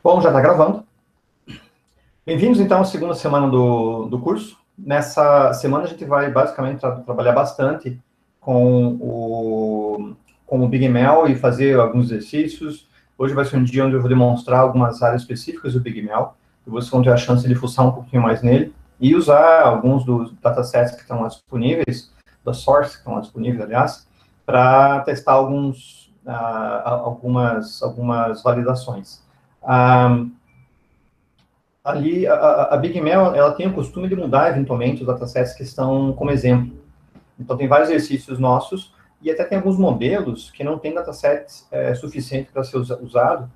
Bom, já está gravando. Bem-vindos, então, à segunda semana do curso. Nessa semana, a gente vai, basicamente, trabalhar bastante com o BigML e fazer alguns exercícios. Hoje vai ser um dia onde eu vou demonstrar algumas áreas específicas do BigML, e vocês vão ter a chance de fuçar um pouquinho mais nele, e usar alguns dos datasets que estão lá disponíveis, das sources que estão lá disponíveis, aliás, para testar algumas validações. Ali, a BigML, ela tem o costume de mudar, eventualmente, os datasets que estão como exemplo. Então, tem vários exercícios nossos, e até tem alguns modelos que não tem datasets suficiente para ser usado.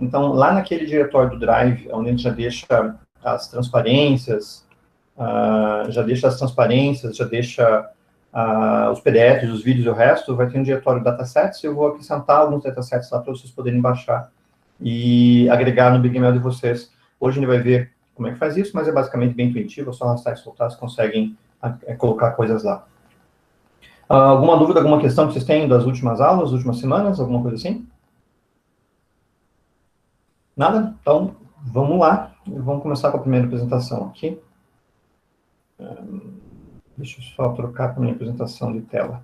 Então, lá naquele diretório do Drive, onde a gente já deixa as transparências, já deixa os PDFs, os vídeos e o resto, vai ter um diretório de datasets, e eu vou acrescentar alguns datasets lá para vocês poderem baixar e agregar no BigML de vocês. Hoje a gente vai ver como é que faz isso, mas é basicamente bem intuitivo, é só arrastar e soltar, vocês conseguem colocar coisas lá. Alguma dúvida, alguma questão que vocês têm das últimas aulas, das últimas semanas, alguma coisa assim? Nada? Então, vamos lá. Vamos começar com a primeira apresentação aqui. Deixa eu só trocar para a minha apresentação de tela.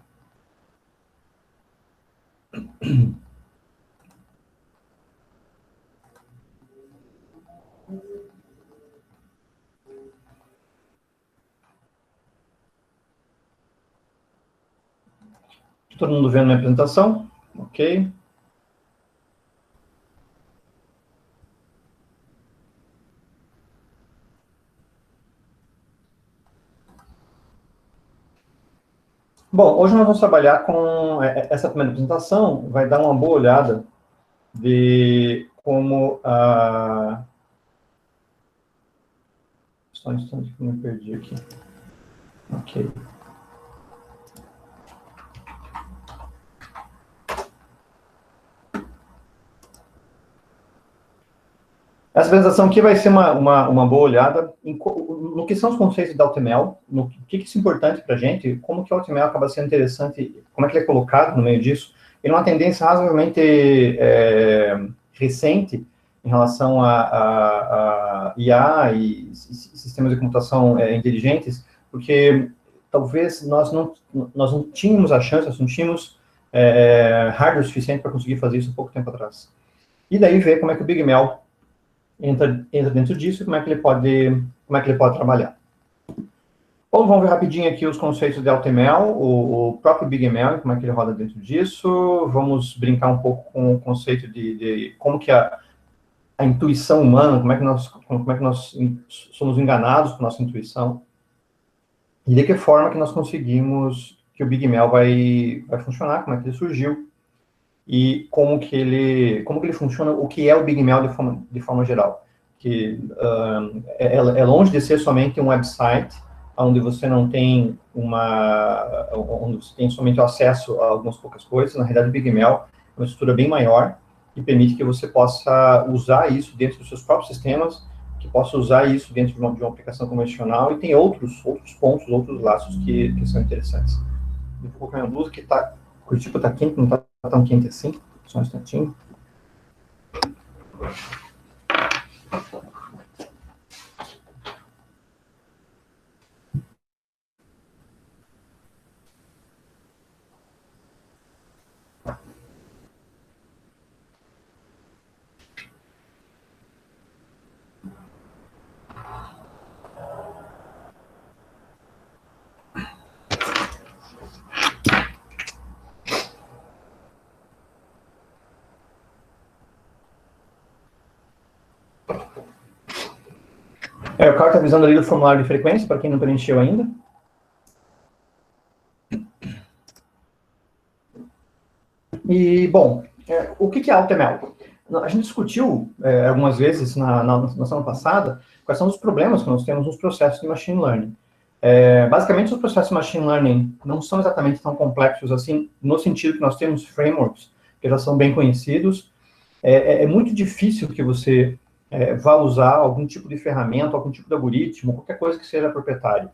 Todo mundo vendo minha apresentação? Ok. Bom, hoje nós vamos trabalhar com essa primeira apresentação, vai dar uma boa olhada de como Só um instante que eu me perdi aqui. Ok. Essa apresentação aqui vai ser uma boa olhada no que são os conceitos da AutoML, no que é importante para a gente, como que o AutoML acaba sendo interessante, como é que ele é colocado no meio disso. Ele é uma tendência razoavelmente recente em relação a IA e sistemas de computação inteligentes, porque talvez nós não tínhamos a chance, nós não tínhamos hardware suficiente para conseguir fazer isso há pouco tempo atrás. E daí ver como é que o BigML entra dentro disso e como é que ele pode trabalhar. Bom, vamos ver rapidinho aqui os conceitos de AutoML, o próprio BigML, como é que ele roda dentro disso. Vamos brincar um pouco com o conceito de como que a intuição humana, como é que nós somos enganados com a nossa intuição, e de que forma que nós conseguimos que o BigML vai funcionar, como é que ele surgiu, e como que ele funciona, o que é o BigML de forma geral. Que é longe de ser somente um website, onde você não tem onde você tem somente o acesso a algumas poucas coisas. Na realidade, o BigML é uma estrutura bem maior, que permite que você possa usar isso dentro dos seus próprios sistemas, que possa usar isso dentro de uma aplicação convencional, e tem outros pontos, outros laços que são interessantes. Eu vou colocar minha blusa que Curitiba está quente, não está tão quente assim. Só um instantinho. O Carlos está avisando ali do formulário de frequência, para quem não preencheu ainda. E, bom, o que é AutoML? A gente discutiu algumas vezes na semana passada quais são os problemas que nós temos nos processos de machine learning. Basicamente, os processos de machine learning não são exatamente tão complexos assim, no sentido que nós temos frameworks que já são bem conhecidos. É muito difícil que você vá usar algum tipo de ferramenta, algum tipo de algoritmo, qualquer coisa que seja proprietário.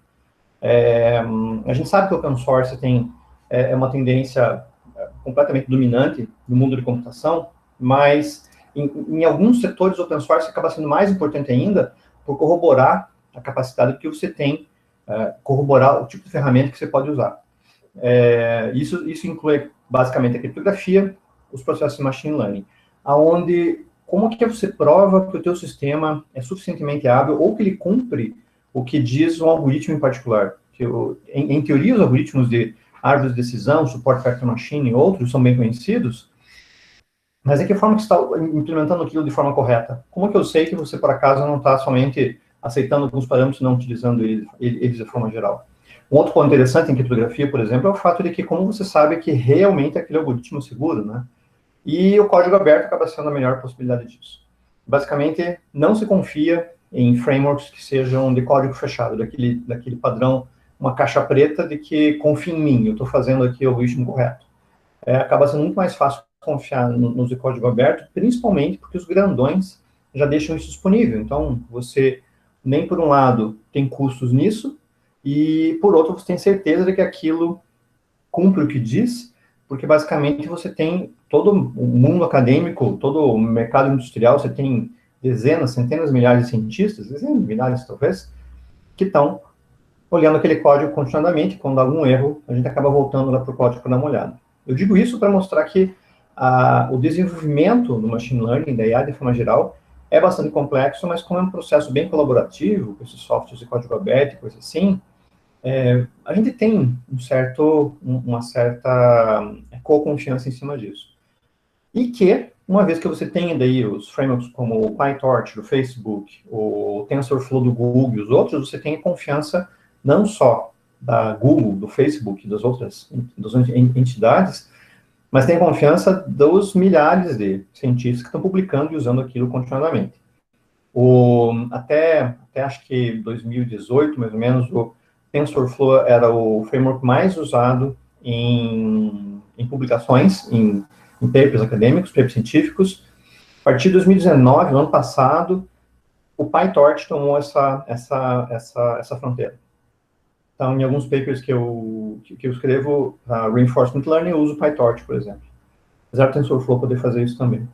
A gente sabe que o open source tem uma tendência completamente dominante no mundo de computação, mas Em alguns setores, o open source acaba sendo mais importante ainda por corroborar a capacidade que você tem, corroborar o tipo de ferramenta que você pode usar. Isso inclui, basicamente, a criptografia, os processos de machine learning, aonde, como que você prova que o teu sistema é suficientemente hábil ou que ele cumpre o que diz um algoritmo em particular? Em teoria, os algoritmos de árvores de decisão, suporte vector machine e outros são bem conhecidos, mas de que forma que você está implementando aquilo de forma correta? Como que eu sei que você, por acaso, não está somente aceitando alguns parâmetros e não utilizando eles de forma geral? Um outro ponto interessante em criptografia, por exemplo, é o fato de que como você sabe que realmente aquele algoritmo é seguro, né? E o código aberto acaba sendo a melhor possibilidade disso. Basicamente, não se confia em frameworks que sejam de código fechado, daquele padrão, uma caixa preta de que confia em mim, eu estou fazendo aqui o algoritmo correto. Acaba sendo muito mais fácil confiar nos de código aberto, principalmente porque os grandões já deixam isso disponível. Então, você, nem por um lado, tem custos nisso, e por outro, você tem certeza de que aquilo cumpre o que diz, porque basicamente você tem todo o mundo acadêmico, todo o mercado industrial, você tem dezenas, centenas, milhares de cientistas, dezenas, milhares talvez, que estão olhando aquele código continuadamente. Quando há algum erro, a gente acaba voltando lá para o código para dar uma olhada. Eu digo isso para mostrar que o desenvolvimento do machine learning, da IA de forma geral, é bastante complexo, mas como é um processo bem colaborativo, com esses softwares de código aberto e coisas assim, a gente tem uma certa confiança em cima disso. E que, uma vez que você tem daí os frameworks como o PyTorch do Facebook, o TensorFlow do Google e os outros, você tem confiança não só da Google, do Facebook e das outras entidades, mas tem confiança dos milhares de cientistas que estão publicando e usando aquilo continuadamente. Até acho que 2018, mais ou menos, o TensorFlow era o framework mais usado em publicações, em papers acadêmicos, papers científicos. A partir de 2019, no ano passado, o PyTorch tomou essa fronteira. Então, em alguns papers que eu escrevo, Reinforcement Learning, eu uso o PyTorch, por exemplo. Apesar do TensorFlow poder fazer isso também.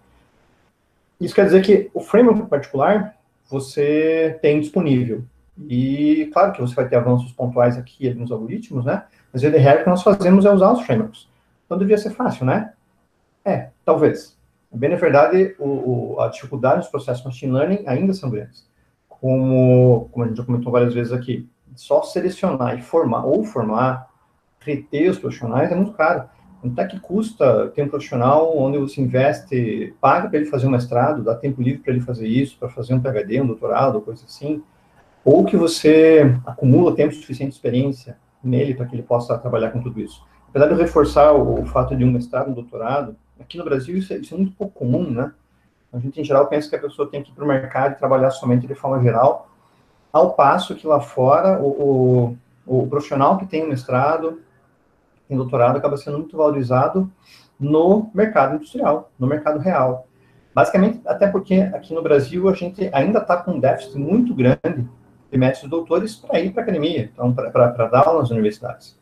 Isso quer dizer que o framework em particular, você tem disponível. E, claro que você vai ter avanços pontuais aqui nos algoritmos, né? Mas, de regra, o que nós fazemos é usar os frameworks. Então, devia ser fácil, né? Talvez. Bem, na verdade, a dificuldade dos processos de machine learning ainda são grandes. Como a gente já comentou várias vezes aqui, só selecionar e formar, reter os profissionais é muito caro. Quanto é que custa ter um profissional onde você investe, paga para ele fazer um mestrado, dá tempo livre para ele fazer isso, para fazer um PhD, um doutorado, coisa assim, ou que você acumula tempo suficiente de experiência nele para que ele possa trabalhar com tudo isso. Apesar de eu reforçar o fato de um mestrado, um doutorado, aqui no Brasil isso é muito pouco comum, né? A gente, em geral, pensa que a pessoa tem que ir para o mercado e trabalhar somente de forma geral, ao passo que lá fora, o profissional que tem um mestrado, tem doutorado, acaba sendo muito valorizado no mercado industrial, no mercado real. Basicamente, até porque aqui no Brasil a gente ainda está com um déficit muito grande de mestres e doutores para ir para a academia, então, para dar aula nas universidades.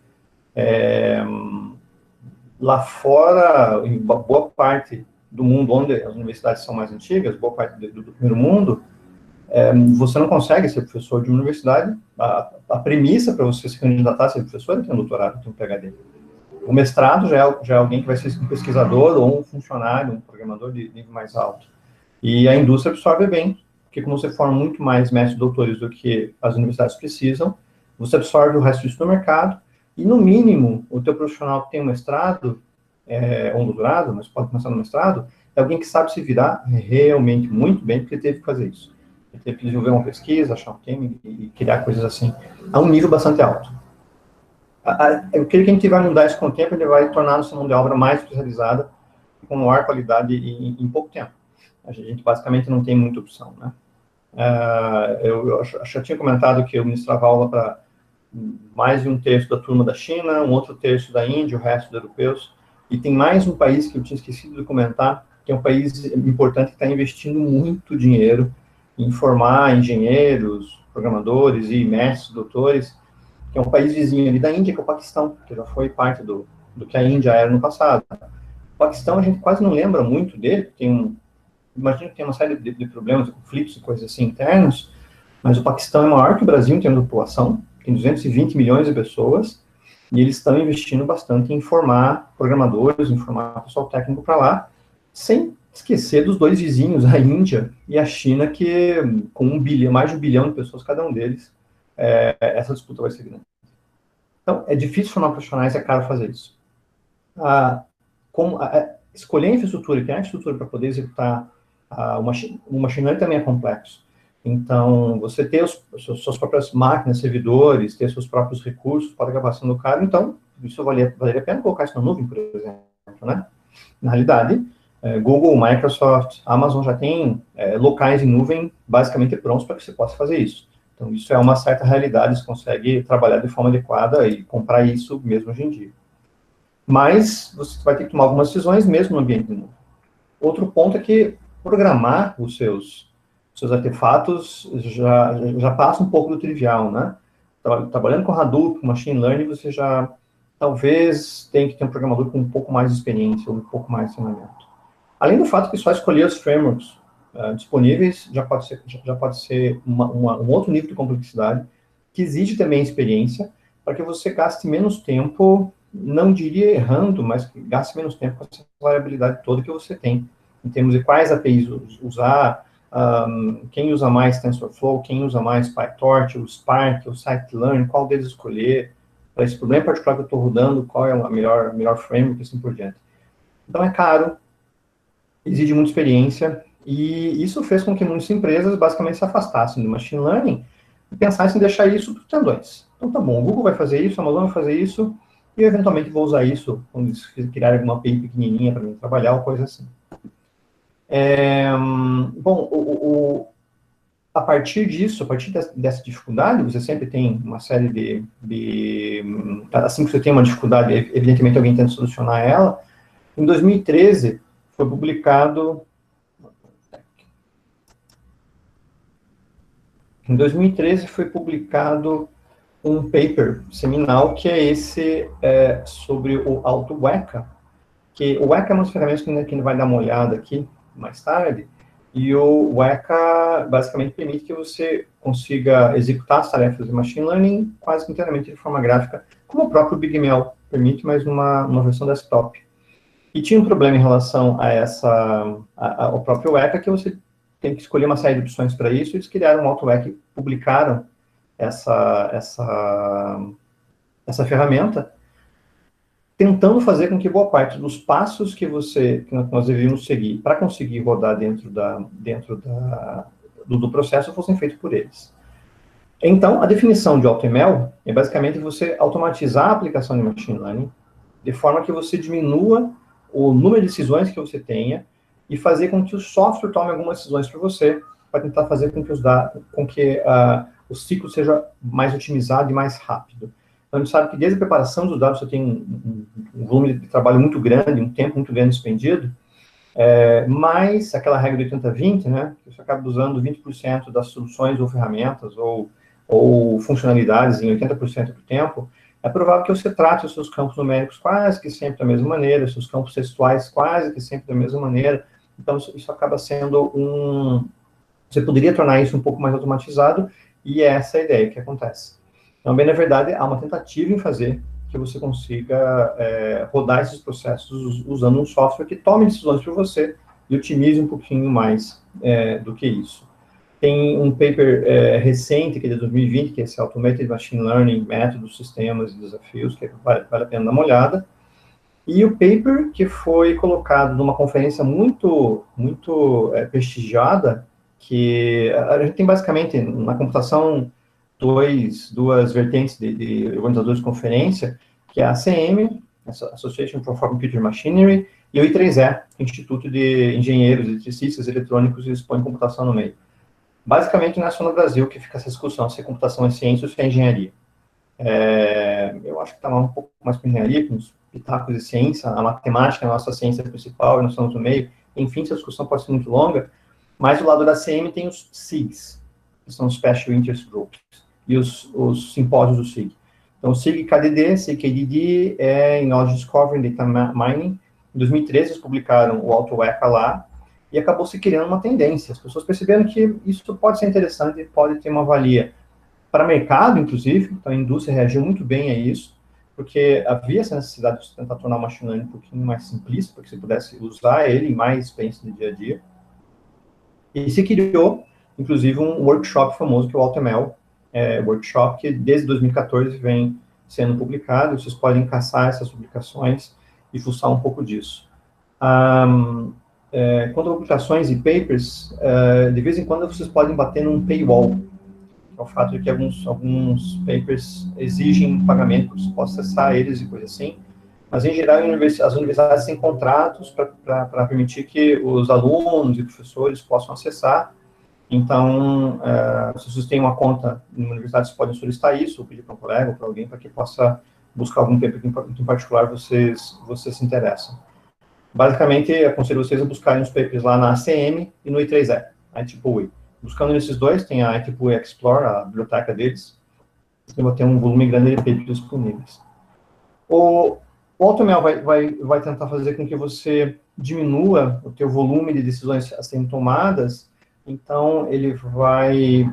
Lá fora, em boa parte do mundo, onde as universidades são mais antigas, boa parte do primeiro mundo, você não consegue ser professor de uma universidade. A premissa para você se candidatar a ser professor é ter um doutorado, ter um PhD. O mestrado já é alguém que vai ser um pesquisador ou um funcionário, um programador de nível mais alto. E a indústria absorve bem, porque como você forma muito mais mestres e doutores do que as universidades precisam, você absorve o resto disso no mercado, e no mínimo, o teu profissional que tem um mestrado, ou um doutorado, mas pode começar no mestrado, é alguém que sabe se virar realmente muito bem, porque teve que fazer isso. Ele teve que desenvolver uma pesquisa, achar um tema e criar coisas assim, a um nível bastante alto. Eu creio que a gente vai mudar isso com o tempo, ele vai tornar nossa mão de obra mais especializada, com maior qualidade em pouco tempo. A gente basicamente não tem muita opção, né? Eu já tinha comentado que eu ministrava aula para mais de um terço da turma da China, um outro terço da Índia, o resto dos europeus, e tem mais um país que eu tinha esquecido de comentar, que é um país importante que está investindo muito dinheiro em formar engenheiros, programadores e mestres, doutores, que é um país vizinho ali da Índia, que é o Paquistão, que já foi parte do que a Índia era no passado. O Paquistão, a gente quase não lembra muito dele, tem imagino que tem uma série de problemas, conflitos e coisas assim internos, mas o Paquistão é maior que o Brasil em termos de população, tem 220 milhões de pessoas, e eles estão investindo bastante em formar programadores, em formar pessoal técnico para lá, sem esquecer dos dois vizinhos, a Índia e a China, que com mais de 1 bilhão de pessoas cada um deles, essa disputa vai ser grande. Então, é difícil formar profissionais, é caro fazer isso. Escolher a infraestrutura, criar a infraestrutura para poder executar o machine learning também é complexo. Então, você ter suas próprias máquinas, servidores, ter seus próprios recursos, pode acabar sendo caro. Então, isso valeria a pena colocar isso na nuvem, por exemplo, né? Na realidade, Google, Microsoft, Amazon já tem locais em nuvem basicamente prontos para que você possa fazer isso. Então, isso é uma certa realidade, você consegue trabalhar de forma adequada e comprar isso mesmo hoje em dia. Mas você vai ter que tomar algumas decisões mesmo no ambiente de nuvem. Outro ponto é que programar os seus artefatos já passa um pouco do trivial, né? Trabalhando com Hadoop, com Machine Learning, você já talvez tenha que ter um programador com um pouco mais de experiência, ou um pouco mais de treinamento. Além do fato que só escolher os frameworks disponíveis já pode ser um outro nível de complexidade, que exige também experiência, para que você gaste menos tempo, não diria errando, mas que gaste menos tempo com essa variabilidade toda que você tem, em termos de quais APIs usar, quem usa mais TensorFlow, quem usa mais PyTorch, o Spark, o Scikit-learn, qual deles escolher, para esse problema particular que eu estou rodando, qual é a melhor framework, e assim por diante. Então, é caro, exige muita experiência, e isso fez com que muitas empresas basicamente se afastassem do machine learning e pensassem em deixar isso para os tendões. Então, tá bom, o Google vai fazer isso, a Amazon vai fazer isso, e eu, eventualmente, vou usar isso quando eles criarem alguma API pequenininha para mim trabalhar, ou coisa assim. A partir disso, a partir dessa dificuldade, você sempre tem uma série assim que você tem uma dificuldade, evidentemente alguém tenta solucionar ela. Em 2013, foi publicado... Em 2013, foi publicado um paper seminal, que é esse sobre o AutoWeka, que o Weka é uma das ferramentas que a gente vai dar uma olhada aqui mais tarde, e o Weka basicamente permite que você consiga executar as tarefas de Machine Learning quase que inteiramente de forma gráfica, como o próprio BigML permite, mas numa versão desktop. E tinha um problema em relação ao próprio Weka, que você tem que escolher uma série de opções para isso, e eles criaram um AutoWeka e publicaram essa ferramenta, tentando fazer com que boa parte dos passos que nós deveríamos seguir para conseguir rodar dentro do processo fossem feitos por eles. Então, a definição de AutoML é basicamente você automatizar a aplicação de Machine Learning de forma que você diminua o número de decisões que você tenha e fazer com que o software tome algumas decisões para você, para tentar fazer com que o ciclo seja mais otimizado e mais rápido. Então, a gente sabe que desde a preparação dos dados você tem um volume de trabalho muito grande, um tempo muito grande expendido, mas aquela regra de 80-20, né, que você acaba usando 20% das soluções ou ferramentas ou funcionalidades em 80% do tempo, é provável que você trate os seus campos numéricos quase que sempre da mesma maneira, os seus campos textuais quase que sempre da mesma maneira. Então, isso acaba sendo você poderia tornar isso um pouco mais automatizado, e é essa a ideia que acontece. Então, bem, na verdade, há uma tentativa em fazer que você consiga rodar esses processos usando um software que tome decisões por você e otimize um pouquinho mais do que isso. Tem um paper recente, que é de 2020, que é esse Automated Machine Learning, Métodos, Sistemas e Desafios, que vale a pena dar uma olhada. E o paper que foi colocado numa conferência muito prestigiada, que a gente tem basicamente na computação duas vertentes de organizadores de conferência, que é a ACM, Association for Computer Machinery, e o I3E, Instituto de Engenheiros, Eletricistas, Eletrônicos e Expõe Computação no meio. Basicamente, não é só no Brasil que fica essa discussão se a computação é ciência ou se é engenharia. Eu acho que está um pouco mais com engenharia, com os pitacos de ciência, a matemática é a nossa ciência principal, e nós estamos no meio. Enfim, essa discussão pode ser muito longa, mas do lado da ACM tem os SIGs, que são Special Interest Groups, e os simpósios do SIG. Então, o SIG-KDD, SIG-KDD é em Knowledge Discovery and Data Mining. Em 2013, eles publicaram o AutoWeka lá, e acabou se criando uma tendência. As pessoas perceberam que isso pode ser interessante, pode ter uma valia para o mercado, inclusive, então a indústria reagiu muito bem a isso, porque havia essa necessidade de tentar tornar o machine learning um pouquinho mais simplista, para que você pudesse usar ele em mais experiência no dia a dia. E se criou, inclusive, um workshop famoso, que é o AutoML Workshop, que desde 2014 vem sendo publicado. Vocês podem caçar essas publicações e fuçar um pouco disso. Quanto a publicações e papers, de vez em quando vocês podem bater num paywall, que é o fato de que alguns papers exigem pagamento para você possa acessar eles e coisa assim. Mas, em geral, as universidades têm contratos para permitir que os alunos e professores possam acessar. Então, se vocês têm uma conta numa universidade, vocês podem solicitar isso, ou pedir para um colega ou para alguém, para que possa buscar algum paper que, em particular, vocês se interessam. Basicamente, aconselho vocês a buscarem os papers lá na ACM e no I3E, IEEE. Buscando nesses dois, tem a IEEE Explore, a biblioteca deles, eu vou ter um volume grande de papers disponíveis. O AutoML vai tentar fazer com que você diminua o teu volume de decisões a serem tomadas. Então, ele vai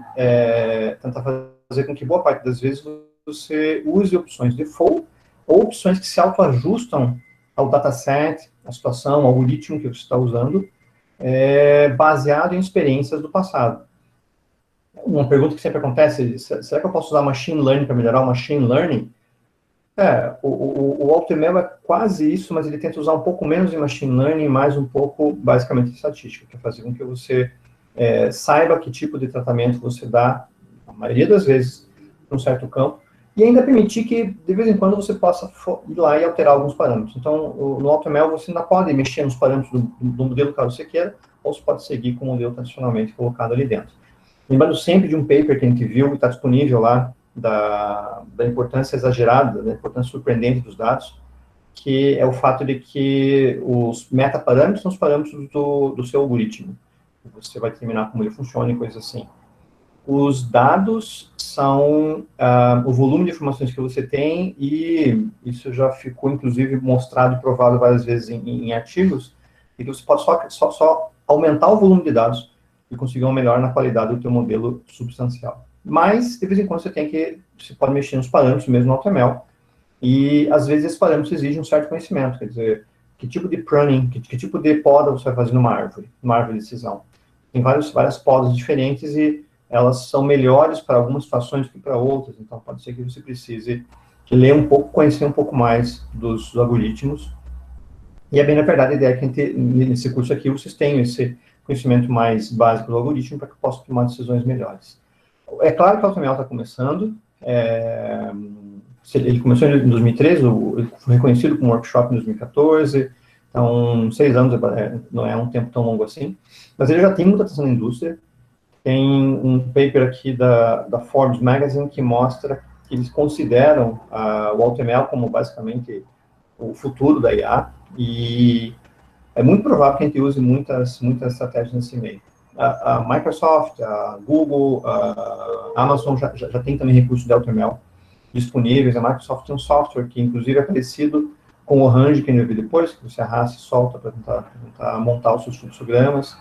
tentar fazer com que, boa parte das vezes, você use opções default ou opções que se autoajustam ao dataset, à situação, ao algoritmo que você está usando, baseado em experiências do passado. Uma pergunta que sempre acontece é, será que eu posso usar machine learning para melhorar o machine learning? O AutoML é quase isso, mas ele tenta usar um pouco menos de machine learning e mais um pouco, basicamente, de estatística, que é fazer com que você saiba que tipo de tratamento você dá, a maioria das vezes, para um certo campo, e ainda permitir que, de vez em quando, você possa ir lá e alterar alguns parâmetros. Então, no AutoML, você ainda pode mexer nos parâmetros do modelo que você queira, ou você pode seguir com o modelo tradicionalmente colocado ali dentro. Lembrando sempre de um paper que a gente viu, que está disponível lá, da importância exagerada, da importância surpreendente dos dados, que é o fato de que os metaparâmetros são os parâmetros do seu algoritmo. Você vai determinar como ele funciona e coisas assim. Os dados são o volume de informações que você tem, e isso já ficou, inclusive, mostrado e provado várias vezes em artigos, e que você pode só aumentar o volume de dados e conseguir uma melhora na qualidade do teu modelo substancial. Mas, de vez em quando, você pode mexer nos parâmetros mesmo no AutoML, e, às vezes, esses parâmetros exigem um certo conhecimento, quer dizer, que tipo de pruning, que tipo de poda você vai fazer numa árvore de decisão. Tem várias podas diferentes, e elas são melhores para algumas situações que para outras, então pode ser que você precise ler um pouco, conhecer um pouco mais dos algoritmos, e é bem, na verdade, a ideia é que nesse curso aqui vocês tenham esse conhecimento mais básico do algoritmo para que possam tomar decisões melhores. É claro que o AutoML está começando, ele começou em 2013, ele foi reconhecido como workshop em 2014, então 6 anos não é um tempo tão longo assim, mas ele já tem muita atenção na indústria. Tem um paper aqui da Forbes Magazine que mostra que eles consideram o AutoML como basicamente o futuro da IA, e é muito provável que a gente use muitas estratégias nesse meio. A Microsoft, a Google, a Amazon já tem também recursos de AutoML disponíveis. A Microsoft tem um software que, inclusive, é parecido com o Orange, que a gente viu depois, que você arrasta e solta para tentar montar os seus fluxogramas,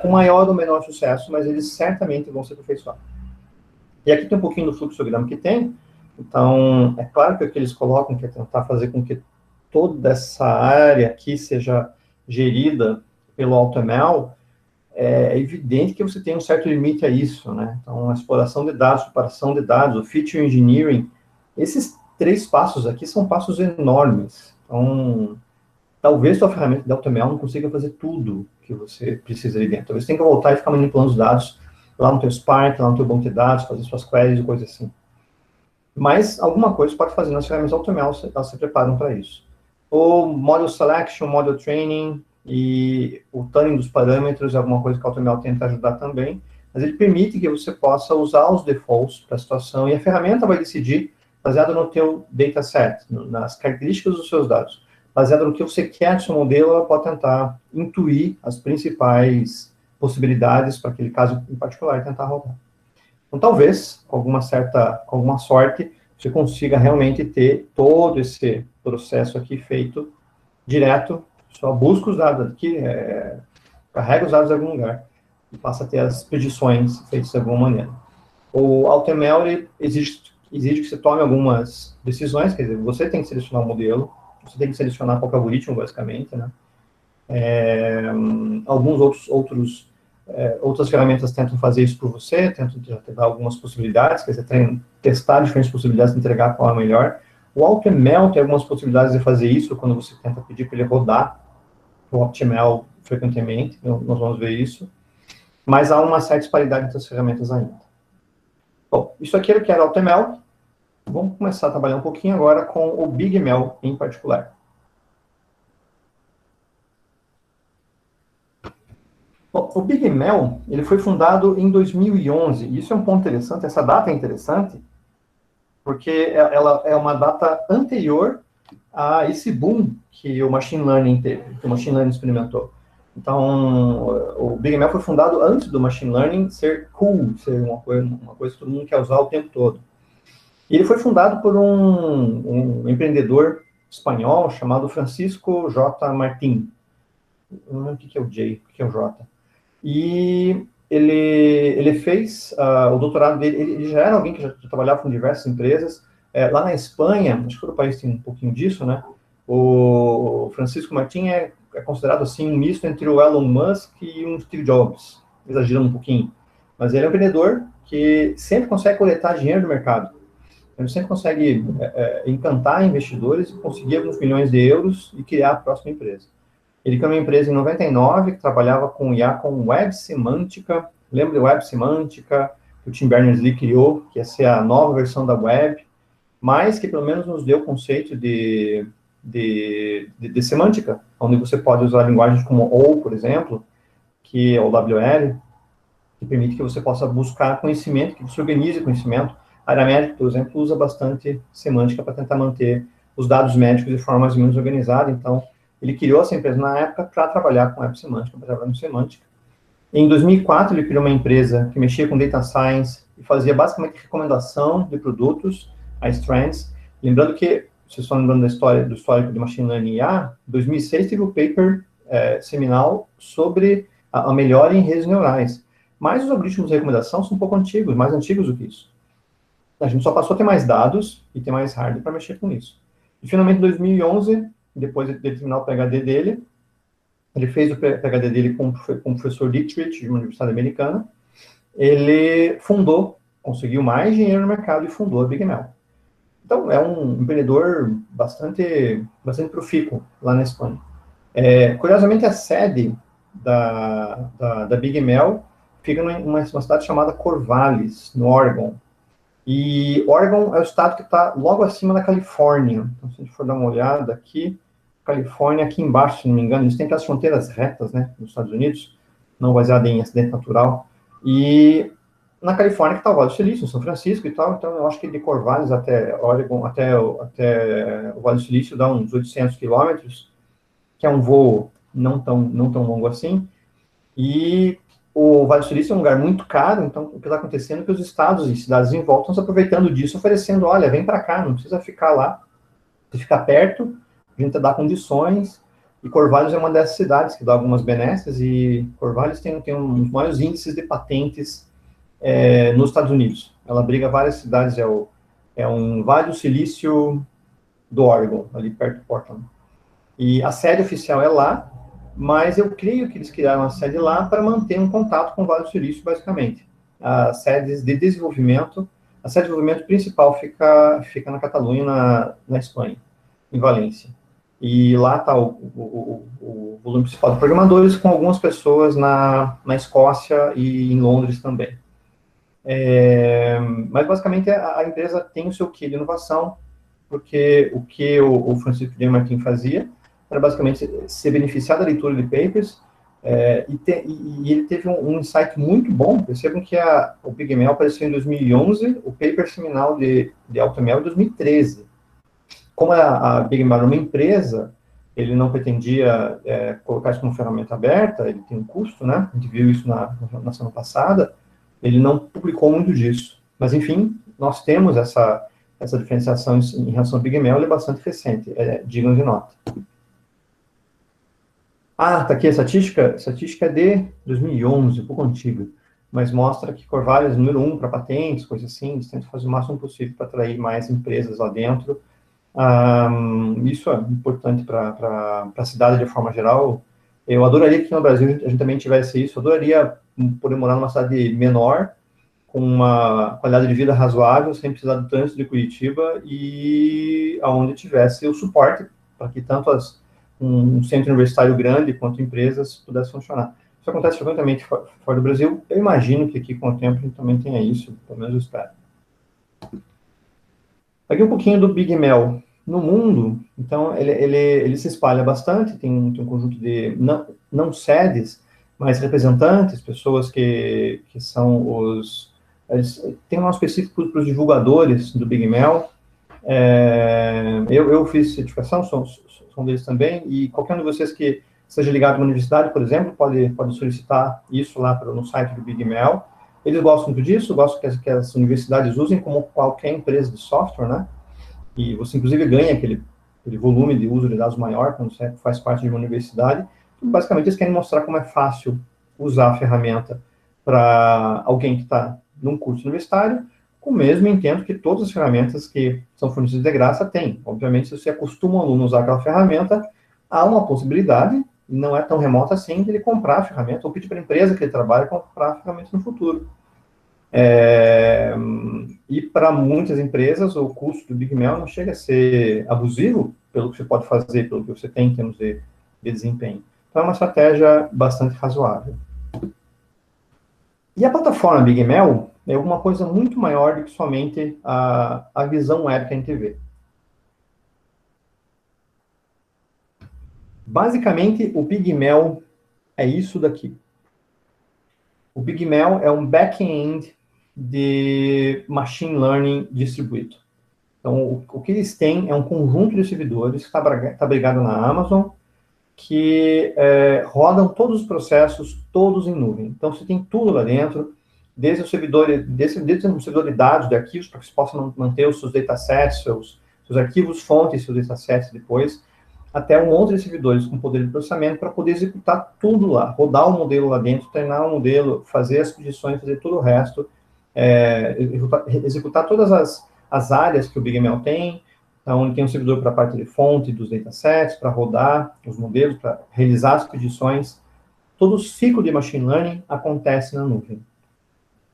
com maior ou menor sucesso, mas eles certamente vão se aperfeiçoar. E aqui tem um pouquinho do fluxograma que tem. Então, é claro que o que eles colocam que é tentar fazer com que toda essa área aqui seja gerida pelo AutoML. É evidente que você tem um certo limite a isso, né? Então, a exploração de dados, preparação de dados, o feature engineering, esses 3 passos aqui são passos enormes. Então, talvez sua ferramenta de AutoML não consiga fazer tudo que você precisa ali dentro. Talvez você tenha que voltar e ficar manipulando os dados lá no teu Spark, lá no teu banco de dados, fazer suas queries e coisas assim. Mas alguma coisa você pode fazer nas ferramentas AutoML, elas se preparam para isso. O Model Selection, Model Training e o tuning dos parâmetros é alguma coisa que o AutoML tenta ajudar também, mas ele permite que você possa usar os defaults para a situação, e a ferramenta vai decidir, baseado no teu dataset, nas características dos seus dados, baseado no que você quer do seu modelo, ela pode tentar intuir as principais possibilidades para aquele caso em particular e tentar rodar. Então, talvez, com alguma sorte, você consiga realmente ter todo esse processo aqui feito direto, só busca os dados aqui, carrega os dados de algum lugar e passa a ter as predições feitas de alguma maneira. O AutoML, ele exige que você tome algumas decisões, quer dizer, você tem que selecionar o modelo, você tem que selecionar qual é o algoritmo, basicamente, né? Alguns outras ferramentas tentam fazer isso por você, tentam te dar algumas possibilidades, quer dizer, testar diferentes possibilidades de entregar qual é a melhor. O AutoML tem algumas possibilidades de fazer isso quando você tenta pedir para ele rodar o OptiML frequentemente, nós vamos ver isso, mas há uma certa disparidade entre as ferramentas ainda. Bom, isso aqui era o que era o AutoML. Vamos começar a trabalhar um pouquinho agora com o BigML em particular. Bom, o BigML, ele foi fundado em 2011, e isso é um ponto interessante, essa data é interessante, porque ela é uma data anterior a esse boom que o Machine Learning teve, que o Machine Learning experimentou. Então, o BigML foi fundado antes do Machine Learning ser cool, ser uma coisa que todo mundo quer usar o tempo todo. E ele foi fundado por um empreendedor espanhol chamado Francisco J. Martín. Eu não lembro o que é o J, o que é o J. E ele fez o doutorado dele, ele já era alguém que já trabalhava com diversas empresas. Lá na Espanha, acho que todo país tem um pouquinho disso, né? O Francisco Martín é considerado assim um misto entre o Elon Musk e um Steve Jobs, exagerando um pouquinho. Mas ele é um empreendedor que sempre consegue coletar dinheiro do mercado. Ele sempre consegue encantar investidores e conseguir alguns milhões de euros e criar a próxima empresa. Ele criou uma empresa em 99 que trabalhava com IA com web semântica. Lembra de web semântica que o Tim Berners-Lee criou, que ia ser a nova versão da web, mas que pelo menos nos deu o conceito de semântica, onde você pode usar linguagens como OU, por exemplo, que é o WL, que permite que você possa buscar conhecimento, que você organize conhecimento. A área médica, por exemplo, usa bastante semântica para tentar manter os dados médicos de forma mais ou menos organizada. Então, ele criou essa empresa na época para trabalhar com web semântica, para trabalhar com semântica. Em 2004, ele criou uma empresa que mexia com data science e fazia basicamente recomendação de produtos, a Strands. Lembrando que, vocês estão lembrando do histórico de Machine Learning e IA, em 2006 teve o paper seminal sobre a melhora em redes neurais. Mas os algoritmos de recomendação são um pouco antigos, mais antigos do que isso. A gente só passou a ter mais dados e ter mais hardware para mexer com isso. E, finalmente, em 2011, depois de terminar o PhD dele, ele fez o PhD dele com o professor Dietrich, de uma universidade americana. Ele conseguiu mais dinheiro no mercado e fundou a BigML. Então, é um empreendedor bastante profícuo lá na Espanha. Curiosamente, a sede da BigML fica numa cidade chamada Corvallis, no Oregon. E Oregon é o estado que está logo acima da Califórnia. Então, se a gente for dar uma olhada aqui, Califórnia aqui embaixo, se não me engano, eles têm aquelas fronteiras retas, né, nos Estados Unidos, não baseada em acidente natural. E na Califórnia que está o Vale do Silício, em São Francisco e tal, então eu acho que de Corvallis até Oregon, até o Vale do Silício dá uns 800 quilômetros, que é um voo não tão longo assim. E o Vale do Silício é um lugar muito caro, então o que está acontecendo é que os estados e cidades em volta estão se aproveitando disso, oferecendo, olha, vem para cá, não precisa ficar lá, você fica perto, a gente dá condições, e Corvallis é uma dessas cidades que dá algumas benesses, e Corvallis tem um dos maiores índices de patentes nos Estados Unidos. Ela abriga várias cidades, é um Vale do Silício do Oregon, ali perto de Portland. E a sede oficial é lá, mas eu creio que eles criaram a sede lá para manter um contato com o Vale do Silício, basicamente. As sedes de desenvolvimento, a sede de desenvolvimento principal fica na Catalunha, na Espanha, em Valência. E lá está o volume principal de programadores, com algumas pessoas na Escócia e em Londres também. Mas, basicamente, a empresa tem o seu quê de inovação, porque o que o Francisco J. Martín fazia era, basicamente, se beneficiar da leitura de papers, e ele teve um insight muito bom. Percebam que o BigML apareceu em 2011, o paper seminal de AutoML em 2013. Como a BigML era uma empresa, ele não pretendia colocar isso como ferramenta aberta, ele tem um custo, né? A gente viu isso na semana passada, ele não publicou muito disso. Mas, enfim, nós temos essa diferenciação em relação ao BigML, ele é bastante recente, digno de nota. Ah, tá aqui a estatística. A estatística é de 2011, um pouco antiga, mas mostra que Corvallis é número 1 para patentes, coisas assim, eles tentam fazer o máximo possível para atrair mais empresas lá dentro. Isso é importante para a cidade de forma geral. Eu adoraria que no Brasil a gente também tivesse isso. Eu adoraria poder morar numa cidade menor, com uma qualidade de vida razoável, sem precisar do trânsito de Curitiba e aonde tivesse o suporte para que tanto um centro universitário grande quanto empresas pudessem funcionar. Isso acontece frequentemente fora do Brasil. Eu imagino que aqui com o tempo a gente também tenha isso, pelo menos eu espero. Aqui um pouquinho do Big Mel. No mundo, então, ele se espalha bastante, tem um conjunto de, não sedes, mas representantes, pessoas que são tem um nome específico para os divulgadores do Big Mel. Eu fiz certificação, sou deles também, e qualquer um de vocês que seja ligado a uma universidade, por exemplo, pode solicitar isso lá no site do Big Mel. Eles gostam muito disso, gostam que as universidades usem como qualquer empresa de software, né? E você, inclusive, ganha aquele volume de uso de dados maior quando você faz parte de uma universidade. Basicamente, eles querem mostrar como é fácil usar a ferramenta para alguém que está num curso universitário, com o mesmo intento que todas as ferramentas que são fornecidas de graça têm. Obviamente, se você acostuma o aluno a usar aquela ferramenta, há uma possibilidade, não é tão remota assim, de ele comprar a ferramenta, ou pedir para a empresa que ele trabalha comprar a ferramenta no futuro. E para muitas empresas, o custo do Big Mel não chega a ser abusivo pelo que você pode fazer, pelo que você tem em termos de desempenho. Então, é uma estratégia bastante razoável. E a plataforma Big Mel é alguma coisa muito maior do que somente a visão web que a gente vê. Basicamente, o Big Mel é isso daqui. O Big Mel é um back-end de machine learning distribuído. Então, o que eles têm é um conjunto de servidores que está brigado na Amazon, que rodam todos os processos, todos em nuvem. Então, você tem tudo lá dentro, desde um servidor de dados, de arquivos, para que você possa manter os seus datasets, seus arquivos fontes, seus datasets depois, até um monte de servidores com poder de processamento para poder executar tudo lá, rodar o modelo lá dentro, treinar o modelo, fazer as predições, fazer todo o resto, executar todas as áreas que o Big ML tem. Então, ele tem um servidor para a parte de fonte dos datasets, para rodar os modelos, para realizar as predições. Todo o ciclo de machine learning acontece na nuvem.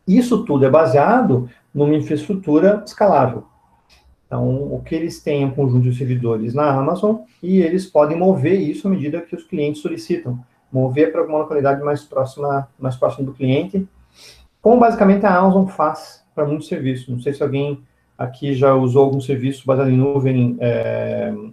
Isso tudo é baseado numa infraestrutura escalável. Então, o que eles têm é um conjunto de servidores na Amazon e eles podem mover isso à medida que os clientes solicitam. Mover para alguma localidade mais próxima do cliente, como basicamente a Amazon faz para muitos serviços. Não sei se alguém aqui já usou algum serviço baseado em nuvem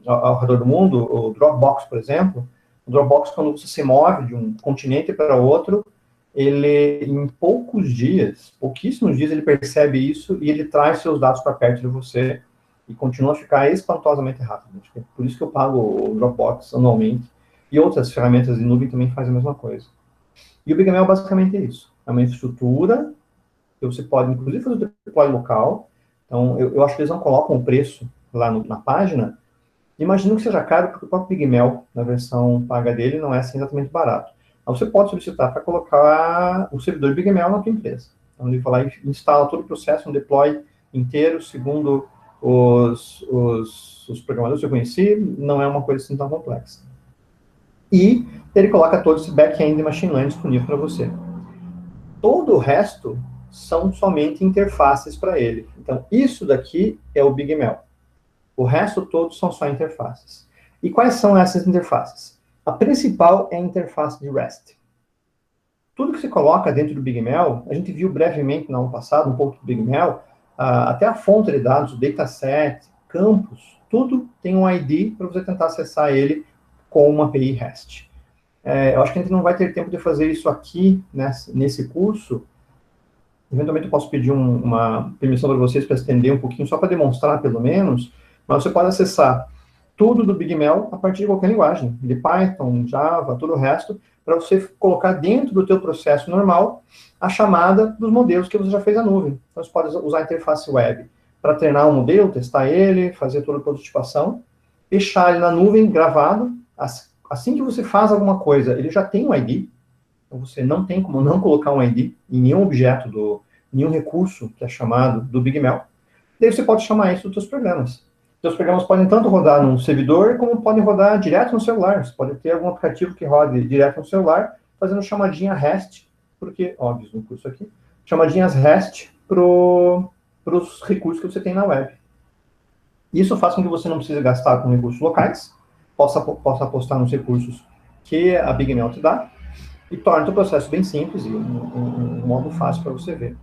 ao redor do mundo, o Dropbox, por exemplo. O Dropbox, quando você se move de um continente para outro, ele, em pouquíssimos dias, ele percebe isso e ele traz seus dados para perto de você e continua a ficar espantosamente rápido. Por isso que eu pago o Dropbox anualmente. E outras ferramentas de nuvem também fazem a mesma coisa. E o BigML basicamente é isso. É uma infraestrutura que você pode, inclusive, fazer o deploy local. Então, eu acho que eles não colocam o preço lá na página. Imagino que seja caro, porque o próprio BigML, na versão paga dele, não é assim exatamente barato. Então, você pode solicitar para colocar o servidor BigML na sua empresa. Então, ele vai lá e instala todo o processo, um deploy inteiro, segundo os programadores que eu conheci, não é uma coisa assim tão complexa. E ele coloca todo esse back-end de machine learning disponível para você. Todo o resto são somente interfaces para ele. Então, isso daqui é o BigML. O resto todo são só interfaces. E quais são essas interfaces? A principal é a interface de REST. Tudo que você coloca dentro do BigML, a gente viu brevemente no ano passado, um pouco do BigML, até a fonte de dados, o dataset, campos, tudo tem um ID para você tentar acessar ele com uma API REST. Eu acho que a gente não vai ter tempo de fazer isso aqui, nesse curso. Eventualmente eu posso pedir uma permissão para vocês para estender um pouquinho, só para demonstrar pelo menos, mas você pode acessar tudo do BigML a partir de qualquer linguagem, de Python, Java, todo o resto, para você colocar dentro do teu processo normal a chamada dos modelos que você já fez na nuvem. Então, você pode usar a interface web para treinar um modelo, testar ele, fazer toda a prototipação, deixar ele na nuvem gravado, assim que você faz alguma coisa, ele já tem um ID, então você não tem como não colocar um ID em nenhum objeto, nenhum recurso que é chamado do BigMel. Daí você pode chamar isso dos seus programas. Seus programas podem tanto rodar num servidor, como podem rodar direto no celular. Você pode ter algum aplicativo que rode direto no celular, fazendo chamadinha REST, porque, óbvio, no curso aqui, chamadinhas REST para os recursos que você tem na web. Isso faz com que você não precise gastar com recursos locais, possa apostar nos recursos que a BigMel te dá, e torna o processo bem simples e um modo fácil para você ver.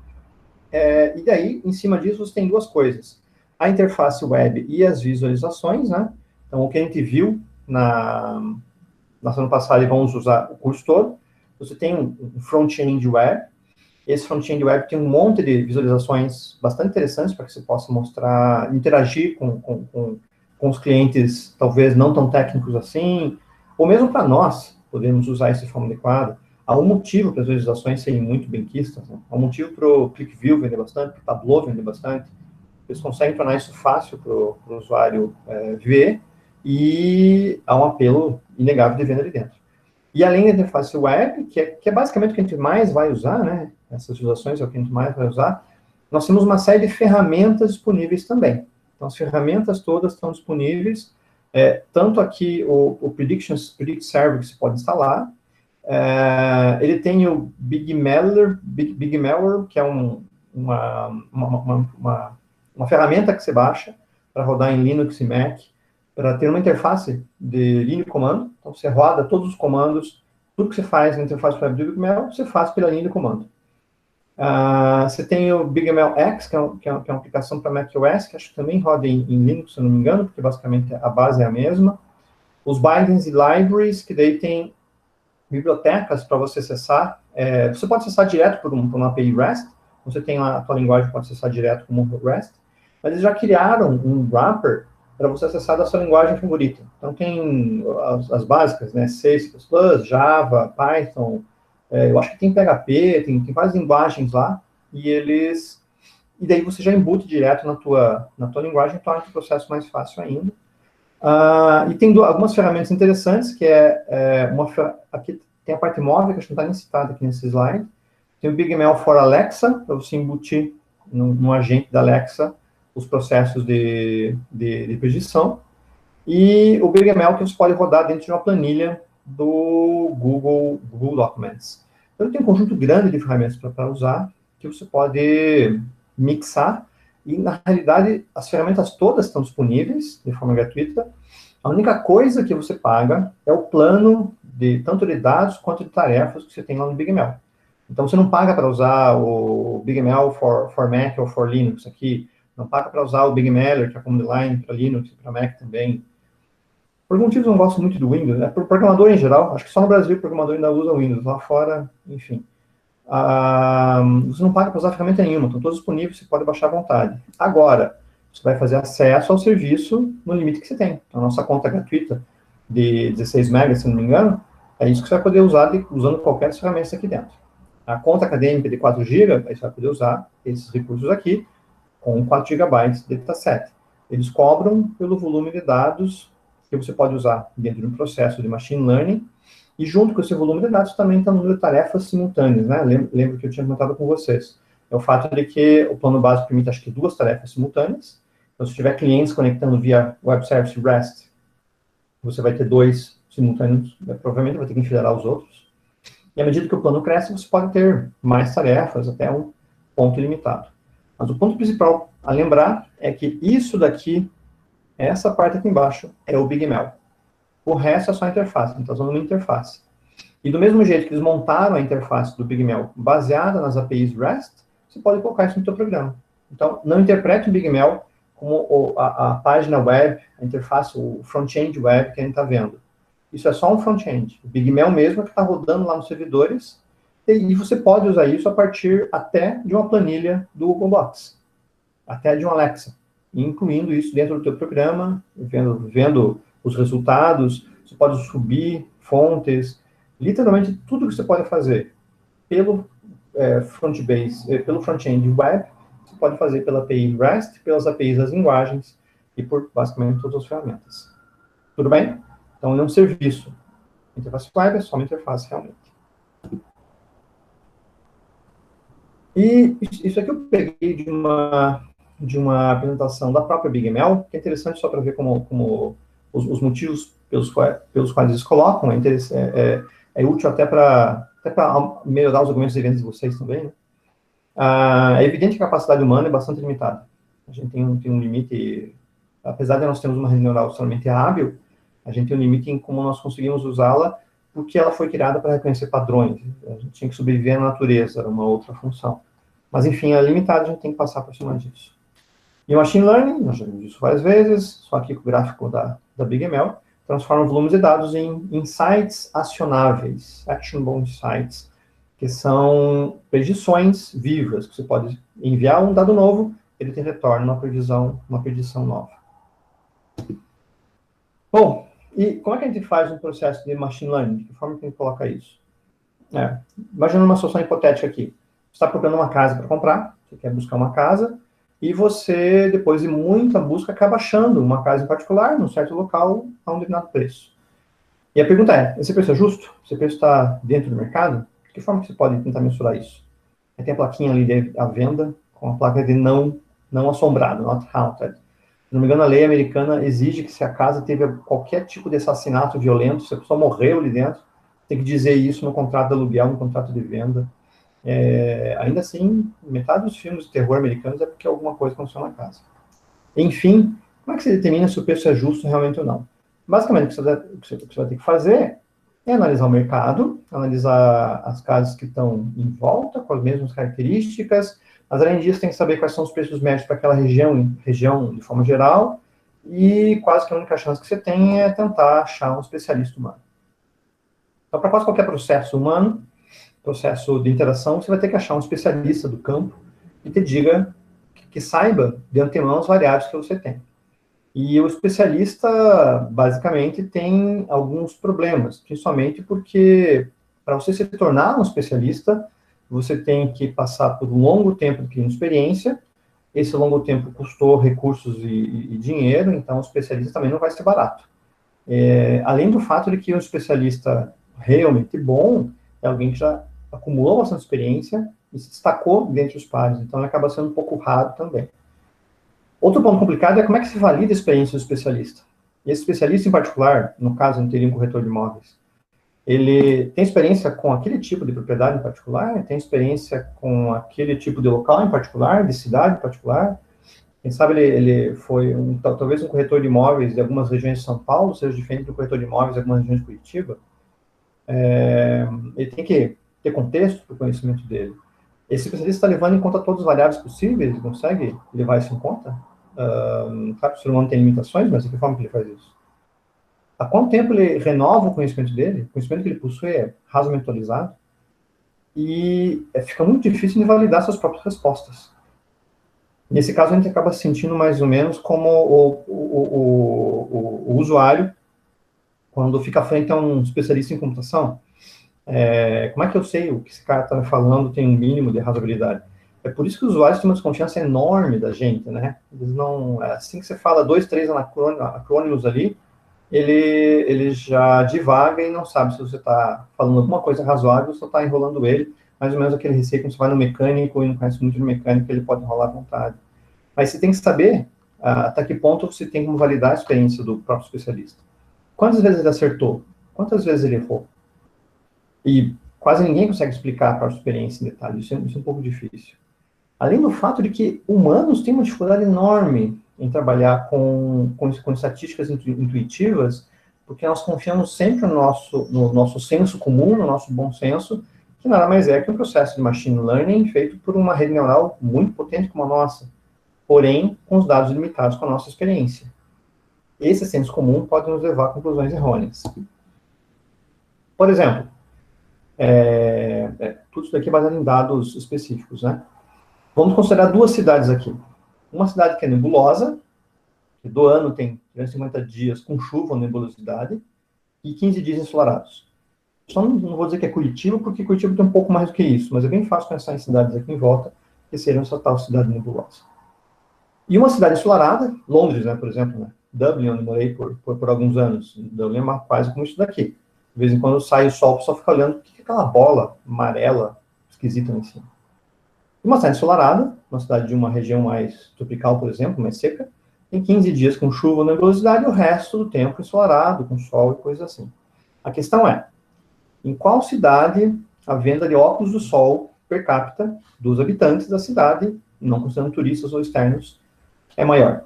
E daí, em cima disso, você tem duas coisas. A interface web e as visualizações, né? Então, o que a gente viu na semana passada e vamos usar o curso todo, você tem um front-end web. Esse front-end web tem um monte de visualizações bastante interessantes para que você possa mostrar, interagir com os clientes, talvez não tão técnicos assim, ou mesmo para nós, podemos usar isso de forma adequada. Há um motivo para as visualizações serem muito benquistas, né? Há um motivo para o ClickView vender bastante, para o Tableau vender bastante. Eles conseguem tornar isso fácil para o usuário ver, e há um apelo inegável de venda ali dentro. E além da interface web, que é basicamente o que a gente mais vai usar, né? Essas visualizações é o que a gente mais vai usar, nós temos uma série de ferramentas disponíveis também. Então, as ferramentas todas estão disponíveis, tanto aqui o Predict Server que você pode instalar, ele tem o BigMailer, que é uma ferramenta que você baixa para rodar em Linux e Mac, para ter uma interface de linha de comando. Então, você roda todos os comandos, tudo que você faz na interface web do BigMel, você faz pela linha de comando. Você tem o BigMel X, que é uma aplicação para macOS, que acho que também roda em Linux, se eu não me engano, porque basicamente a base é a mesma. Os bindings e libraries, que daí tem bibliotecas para você acessar. Você pode acessar direto por uma API REST, você tem lá a tua linguagem, pode acessar direto como REST, mas eles já criaram um wrapper para você acessar da sua linguagem favorita. Então, tem as básicas, né? C++, Java, Python, eu acho que tem PHP, tem várias linguagens lá, e daí você já embute direto na tua linguagem, torna o processo mais fácil ainda. E tem algumas ferramentas interessantes, que aqui tem a parte móvel, que acho que não está nem citada aqui nesse slide. Tem o BigMel for Alexa, para você embutir no agente da Alexa os processos de predição. E o BigMel, que você pode rodar dentro de uma planilha do Google Documents. Então, tem um conjunto grande de ferramentas para usar, que você pode mixar, e, na realidade, as ferramentas todas estão disponíveis de forma gratuita. A única coisa que você paga é o plano tanto de dados quanto de tarefas que você tem lá no BigMel. Então, você não paga para usar o BigMel for Mac ou for Linux aqui, não paga para usar o BigMailer, que é a command line para Linux e para Mac também. Por motivos eu não gosto muito do Windows, né? Por programador em geral, acho que só no Brasil o programador ainda usa o Windows, lá fora, enfim. Você não paga para usar ferramenta nenhuma, estão todos disponíveis, você pode baixar à vontade. Agora, você vai fazer acesso ao serviço no limite que você tem. Então, a nossa conta gratuita de 16 MB, se não me engano, é isso que você vai poder usar usando qualquer das ferramentas aqui dentro. A conta acadêmica de 4 GB, aí você vai poder usar esses recursos aqui com 4 GB de dataset. Eles cobram pelo volume de dados que você pode usar dentro de um processo de machine learning, e junto com esse volume de dados também está o número de tarefas simultâneas, né? Lembro que eu tinha comentado com vocês. É o fato de que o plano básico permite, acho que, 2 tarefas simultâneas. Então, se tiver clientes conectando via Web Service REST, você vai ter 2 simultâneos, provavelmente vai ter que enfileirar os outros. E à medida que o plano cresce, você pode ter mais tarefas, até um ponto limitado. Mas o ponto principal a lembrar é que isso daqui, essa parte aqui embaixo, é o BigMel. O resto é só a interface, então usando uma interface. E do mesmo jeito que eles montaram a interface do BigMel baseada nas APIs REST, você pode colocar isso no seu programa. Então, não interprete o BigMel como a página web, a interface, o front-end web que a gente está vendo. Isso é só um front-end. O BigMel mesmo é que está rodando lá nos servidores, e você pode usar isso a partir até de uma planilha do Google Docs, até de um Alexa, incluindo isso dentro do teu programa, vendo os resultados. Você pode subir fontes, literalmente tudo que você pode fazer pelo front-end web, você pode fazer pela API REST, pelas APIs das linguagens e por basicamente todas as ferramentas. Tudo bem? Então, é um serviço Interface web é só uma interface, realmente. E isso aqui eu peguei de uma apresentação da própria BigML, que é interessante só para ver como os motivos pelos quais eles colocam, é útil até para melhorar os argumentos de vendas de vocês também, né? É evidente que a capacidade humana é bastante limitada. A gente tem um limite, apesar de nós termos uma rede neural extremamente hábil, a gente tem um limite em como nós conseguimos usá-la, porque ela foi criada para reconhecer padrões. A gente tinha que sobreviver na natureza, era uma outra função. Mas, enfim, é limitado, a gente tem que passar por cima disso. E o Machine Learning, nós já vimos isso várias vezes, só aqui com o gráfico da BigML, transforma volumes de dados em insights acionáveis, actionable insights, que são predições vivas, que você pode enviar um dado novo, ele te retorna uma predição nova. Bom, e como é que a gente faz um processo de Machine Learning? De que forma que a gente coloca isso? Imagina uma situação hipotética aqui. Você está procurando uma casa para comprar, você quer buscar uma casa, e você, depois de muita busca, acaba achando uma casa em particular, num certo local, a um determinado preço. E a pergunta é, esse preço é justo? Esse preço está dentro do mercado? De que forma que você pode tentar mensurar isso? Aí tem a plaquinha ali de à venda, com a placa de não assombrado, not haunted. Se não me engano, a lei americana exige que se a casa teve qualquer tipo de assassinato violento, se a pessoa morreu ali dentro, tem que dizer isso no contrato de aluguel, no contrato de venda. Ainda assim, metade dos filmes de terror americanos é porque alguma coisa aconteceu na casa. Enfim, como é que você determina se o preço é justo realmente ou não? Basicamente, o que você vai ter que fazer é analisar o mercado, analisar as casas que estão em volta, com as mesmas características, mas além disso, tem que saber quais são os preços médios para aquela região de forma geral, e quase que a única chance que você tem é tentar achar um especialista humano. Então, para quase qualquer processo humano, processo de interação, você vai ter que achar um especialista do campo que te diga, que saiba de antemão as variáveis que você tem. E o especialista, basicamente, tem alguns problemas, principalmente porque, para você se tornar um especialista, você tem que passar por um longo tempo de experiência, esse longo tempo custou recursos e dinheiro, então o especialista também não vai ser barato. Além do fato de que um especialista realmente bom é alguém que já acumulou bastante experiência e se destacou dentre os pares, então ele acaba sendo um pouco raro também. Outro ponto complicado é como é que se valida a experiência do especialista. E esse especialista em particular, no caso, não teria um corretor de imóveis, ele tem experiência com aquele tipo de propriedade em particular, tem experiência com aquele tipo de local em particular, de cidade em particular. Quem sabe ele foi talvez um corretor de imóveis de algumas regiões de São Paulo seja diferente do corretor de imóveis de algumas regiões de Curitiba. Ele tem que ter contexto para o conhecimento dele. Esse especialista está levando em conta todas as variáveis possíveis, ele consegue levar isso em conta? Claro que o ser humano tem limitações, mas de que forma que ele faz isso? Há quanto tempo ele renova o conhecimento dele? O conhecimento que ele possui é razoavelmente atualizado? E fica muito difícil de validar suas próprias respostas. Nesse caso, a gente acaba se sentindo mais ou menos como o usuário, quando fica frente a um especialista em computação. Como é que eu sei o que esse cara está falando tem um mínimo de razoabilidade? É por isso que os usuários têm uma desconfiança enorme da gente, né? Eles não, assim que você fala 2, 3 acrônimos ali, ele já divaga e não sabe se você está falando alguma coisa razoável ou se está enrolando ele, mais ou menos aquele receio quando você vai no mecânico e não conhece muito de mecânico, ele pode enrolar à vontade. Mas você tem que saber até que ponto você tem como validar a experiência do próprio especialista. Quantas vezes ele acertou? Quantas vezes ele errou? E quase ninguém consegue explicar a própria experiência em detalhe, isso é um pouco difícil. Além do fato de que humanos têm uma dificuldade enorme em trabalhar com estatísticas intuitivas, porque nós confiamos sempre no nosso senso comum, no nosso bom senso, que nada mais é que um processo de machine learning feito por uma rede neural muito potente como a nossa, porém com os dados limitados com a nossa experiência. Esse senso comum pode nos levar a conclusões errôneas. Por exemplo, tudo isso daqui é baseado em dados específicos, né? Vamos considerar duas cidades aqui. Uma cidade que é nebulosa, que do ano tem 350 dias com chuva ou nebulosidade, e 15 dias ensolarados. Só não vou dizer que é Curitiba, porque Curitiba tem um pouco mais do que isso, mas é bem fácil pensar em cidades aqui em volta, que seriam essa tal cidade nebulosa. E uma cidade ensolarada, Londres, né, por exemplo, né? Dublin, onde morei por alguns anos. Dublin é quase como isso daqui. De vez em quando sai o sol, o pessoal fica olhando, o que é aquela bola amarela, esquisita em cima. Uma cidade ensolarada, uma cidade de uma região mais tropical, por exemplo, mais seca, tem 15 dias com chuva, nebulosidade, e o resto do tempo ensolarado, com sol e coisas assim. A questão é, em qual cidade a venda de óculos do sol per capita dos habitantes da cidade, não considerando turistas ou externos, é maior?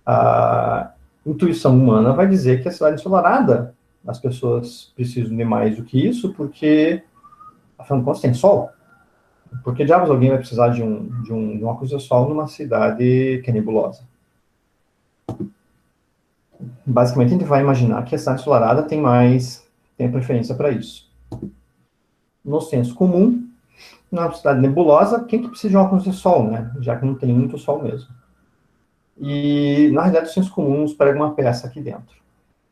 A intuição humana vai dizer que a cidade ensolarada, as pessoas precisam de mais do que isso, porque, afinal de contas, tem sol. Por que diabos alguém vai precisar de um óculos de sol numa cidade que é nebulosa? Basicamente, a gente vai imaginar que a cidade ensolarada tem a preferência para isso. No senso comum, na cidade nebulosa, quem que precisa de um óculos de sol, né? Já que não tem muito sol mesmo. E, na realidade, o senso comum nos prega uma peça aqui dentro.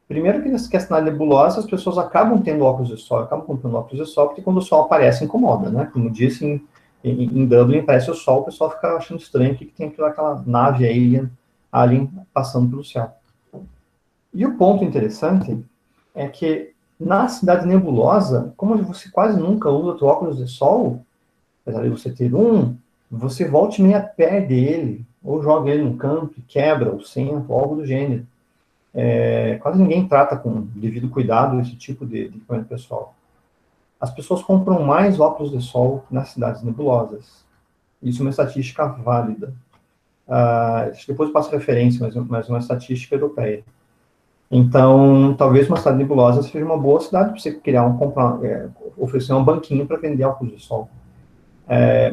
Primeiro que a cidade nebulosa, as pessoas acabam tendo óculos de sol, acabam comprando óculos de sol, porque quando o sol aparece, incomoda, né? Como disse, em Dublin, aparece o sol, o pessoal fica achando estranho que tem aquela nave alien passando pelo céu. E o ponto interessante é que na cidade nebulosa, como você quase nunca usa o óculos de sol, apesar de você ter um, você volta e meia perde ele, ou joga ele no canto e quebra o centro, algo do gênero. Quase ninguém trata com devido cuidado esse tipo de equipamento pessoal. As pessoas compram mais óculos de sol nas cidades nebulosas. Isso é uma estatística válida. Depois eu passo referência, mas uma estatística europeia. Então, talvez uma cidade nebulosa seja uma boa cidade para você oferecer um banquinho para vender óculos de sol.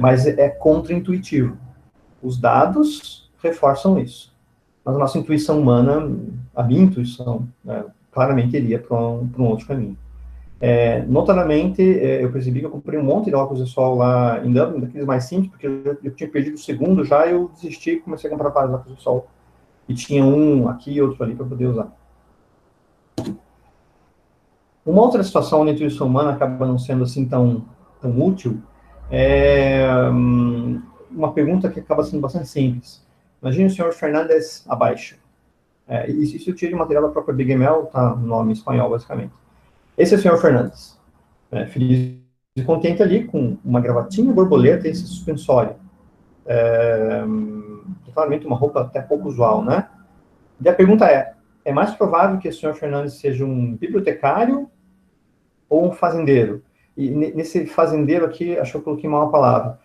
Mas é contra-intuitivo. Os dados reforçam isso. Mas a nossa intuição humana, a minha intuição, claramente iria para um outro caminho. Notadamente, eu percebi que eu comprei um monte de óculos de sol lá em Dublin, daqueles mais simples, porque eu tinha perdido o segundo já, eu desisti e comecei a comprar vários óculos de sol. E tinha um aqui e outro ali para poder usar. Uma outra situação onde a intuição humana acaba não sendo assim tão útil é uma pergunta que acaba sendo bastante simples. Imagine o senhor Fernandes abaixo. Isso eu tirei de material da própria Big ML, tá no nome em espanhol, basicamente. Esse é o senhor Fernandes, feliz e contente ali, com uma gravatinha, borboleta e esse suspensório. Claramente uma roupa até pouco usual, né? E a pergunta é mais provável que o senhor Fernandes seja um bibliotecário ou um fazendeiro? E nesse fazendeiro aqui, acho que eu coloquei mal a palavra.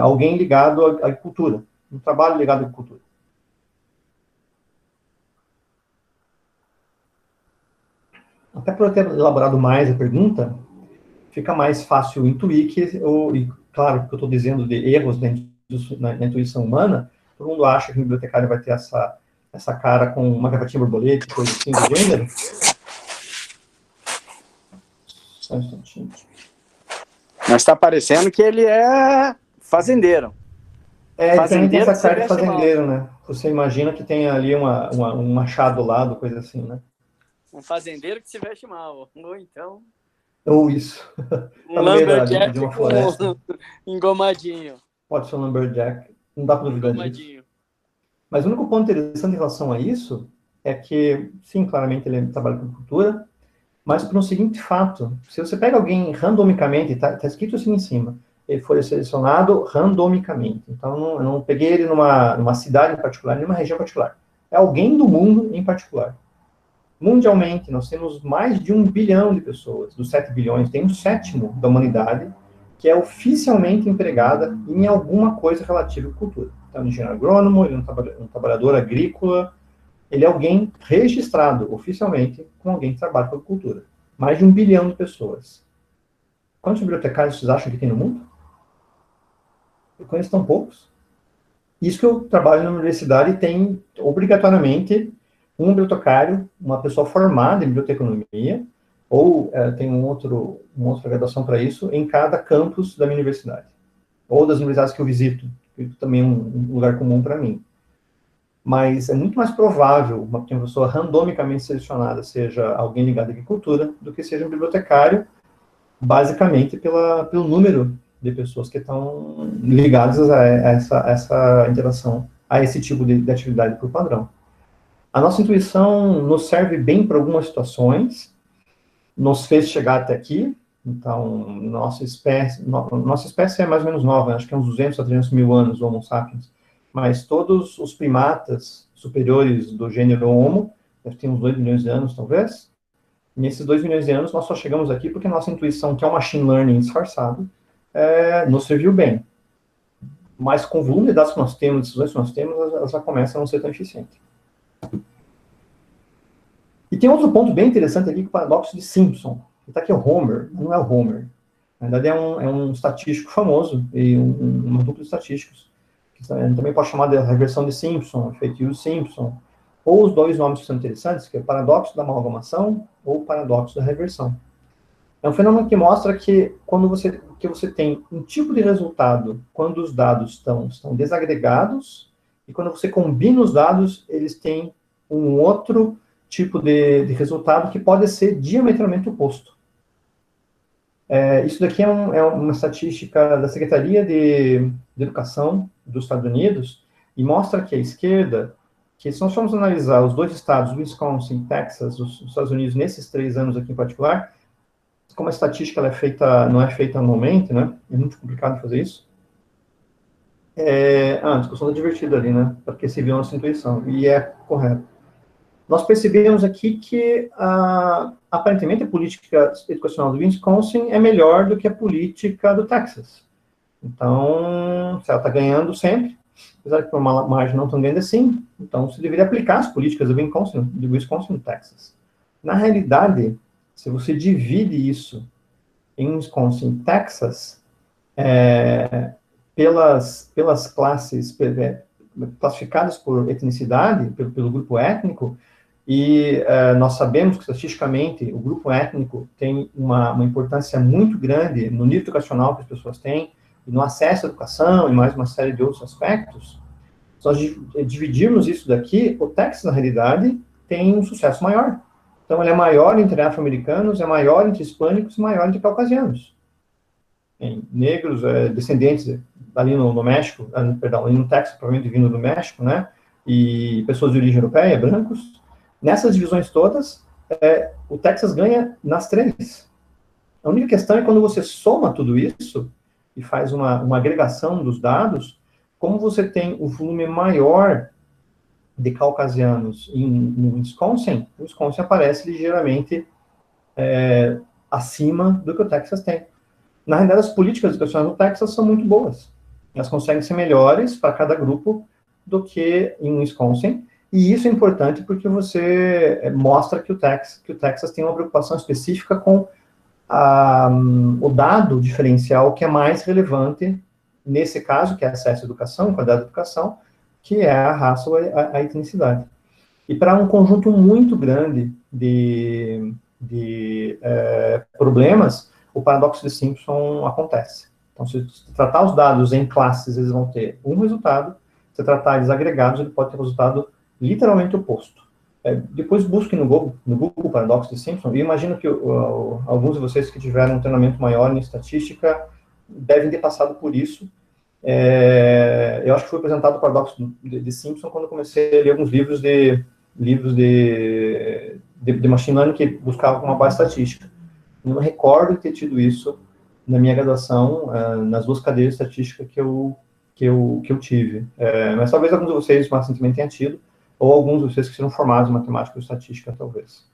Alguém ligado à agricultura, um trabalho ligado à agricultura. Até por eu ter elaborado mais a pergunta, fica mais fácil intuir e claro, que eu estou dizendo de erros na intuição humana, todo mundo acha que o bibliotecário vai ter essa cara com uma gravatinha borboleta, coisa assim do gênero. Só um instantinho. Mas está parecendo que ele é fazendeiro. Fazendeiro tem essa cara de fazendeiro, né? Você imagina que tem ali um machado ao lado, coisa assim, né? Um fazendeiro que se veste mal, ou então... Ou isso. Um lumberjack de uma floresta. Engomadinho. Pode ser um lumberjack, não dá para duvidar disso. Mas o único ponto interessante em relação a isso é que, sim, claramente ele trabalha com cultura, mas por um seguinte fato, se você pega alguém randomicamente, tá escrito assim em cima, ele foi selecionado randomicamente. Então, eu não peguei ele numa cidade em particular, numa região particular. É alguém do mundo em particular. Mundialmente, nós temos mais de 1 bilhão de pessoas. Dos 7 bilhões, tem 1/7 da humanidade que é oficialmente empregada em alguma coisa relativa à cultura. Então, engenheiro agrônomo, ele é um trabalhador agrícola, ele é alguém registrado oficialmente com alguém que trabalha com agricultura. Mais de 1 bilhão de pessoas. Quantos bibliotecários vocês acham que tem no mundo? Eu conheço tão poucos. Isso que eu trabalho na universidade tem, obrigatoriamente, um bibliotecário, uma pessoa formada em biblioteconomia, ou tem uma outra graduação para isso, em cada campus da minha universidade. Ou das universidades que eu visito, que também é um lugar comum para mim. Mas é muito mais provável que uma pessoa randomicamente selecionada seja alguém ligado à agricultura do que seja um bibliotecário, basicamente pelo número de pessoas que estão ligadas a essa interação, a esse tipo de atividade por padrão. A nossa intuição nos serve bem para algumas situações, nos fez chegar até aqui. Então, nossa espécie é mais ou menos nova, acho que é uns 200 a 300 mil anos, o Homo sapiens. Mas todos os primatas superiores do gênero Homo, deve ter uns 2 milhões de anos, talvez. Nesses 2 milhões de anos, nós só chegamos aqui porque a nossa intuição, que é o machine learning disfarçado, nos serviu bem. Mas com o volume de dados que nós temos, decisões que nós temos, elas já começam a não ser tão eficientes. E tem outro ponto bem interessante aqui, que é o paradoxo de Simpson. Está aqui o Homer, não é o Homer. Na verdade, é um estatístico famoso, e uma dupla de estatísticos. Que também pode chamar de reversão de Simpson, efeito de Simpson. Ou os dois nomes que são interessantes, que é o paradoxo da amalgamação ou o paradoxo da reversão. É um fenômeno que mostra que quando você tem um tipo de resultado quando os dados estão desagregados, e quando você combina os dados, eles têm um outro tipo de resultado que pode ser diametralmente oposto. Isso daqui é uma estatística da Secretaria de Educação dos Estados Unidos, e mostra que a esquerda, que se nós formos analisar os dois estados, Wisconsin e Texas, os Estados Unidos, nesses 3 anos aqui em particular, como a estatística ela não é feita anualmente, né? É muito complicado fazer isso. A discussão está divertida ali, né? Porque se viu a nossa intuição, e é correto. Nós percebemos aqui que, aparentemente, a política educacional do Wisconsin é melhor do que a política do Texas. Então, se ela está ganhando sempre, apesar de por uma margem não tão grande assim, então se deveria aplicar as políticas do Wisconsin e do Texas. Na realidade, se você divide isso em Wisconsin e Texas, pelas classes classificadas por etnicidade, pelo grupo étnico, e nós sabemos que, estatisticamente, o grupo étnico tem uma importância muito grande no nível educacional que as pessoas têm, e no acesso à educação, e mais uma série de outros aspectos. Se nós dividirmos isso daqui, o Texas, na realidade, tem um sucesso maior. Então, ele é maior entre afro-americanos, é maior entre hispânicos e maior entre caucasianos. Em negros, descendentes ali no México, perdão, ali no Texas, provavelmente vindo do México, né? E pessoas de origem europeia, brancos. Nessas divisões todas, o Texas ganha nas 3. A única questão é quando você soma tudo isso e faz uma agregação dos dados, como você tem o volume maior de caucasianos no Wisconsin, o Wisconsin aparece ligeiramente acima do que o Texas tem. Na realidade, as políticas educacionais no Texas são muito boas. Elas conseguem ser melhores para cada grupo do que em Wisconsin, e isso é importante porque você mostra que o Texas tem uma preocupação específica com o dado diferencial que é mais relevante, nesse caso, que é acesso à educação, qualidade da educação, que é a raça ou a etnicidade. E para um conjunto muito grande de problemas, o paradoxo de Simpson acontece. Então, se tratar os dados em classes, eles vão ter um resultado. Se tratar eles agregados, ele pode ter um resultado literalmente oposto. Depois busquem no Google o paradoxo de Simpson, e imagino que alguns de vocês que tiveram um treinamento maior em estatística devem ter passado por isso. Eu acho que foi apresentado o paradoxo de Simpson quando eu comecei a ler alguns livros de machine learning que buscavam uma base estatística. Eu não recordo de ter tido isso na minha graduação, nas 2 cadeiras de estatística que eu tive. Mas talvez alguns de vocês mais recentemente tenham tido, ou alguns de vocês que serão formados em matemática ou estatística, talvez.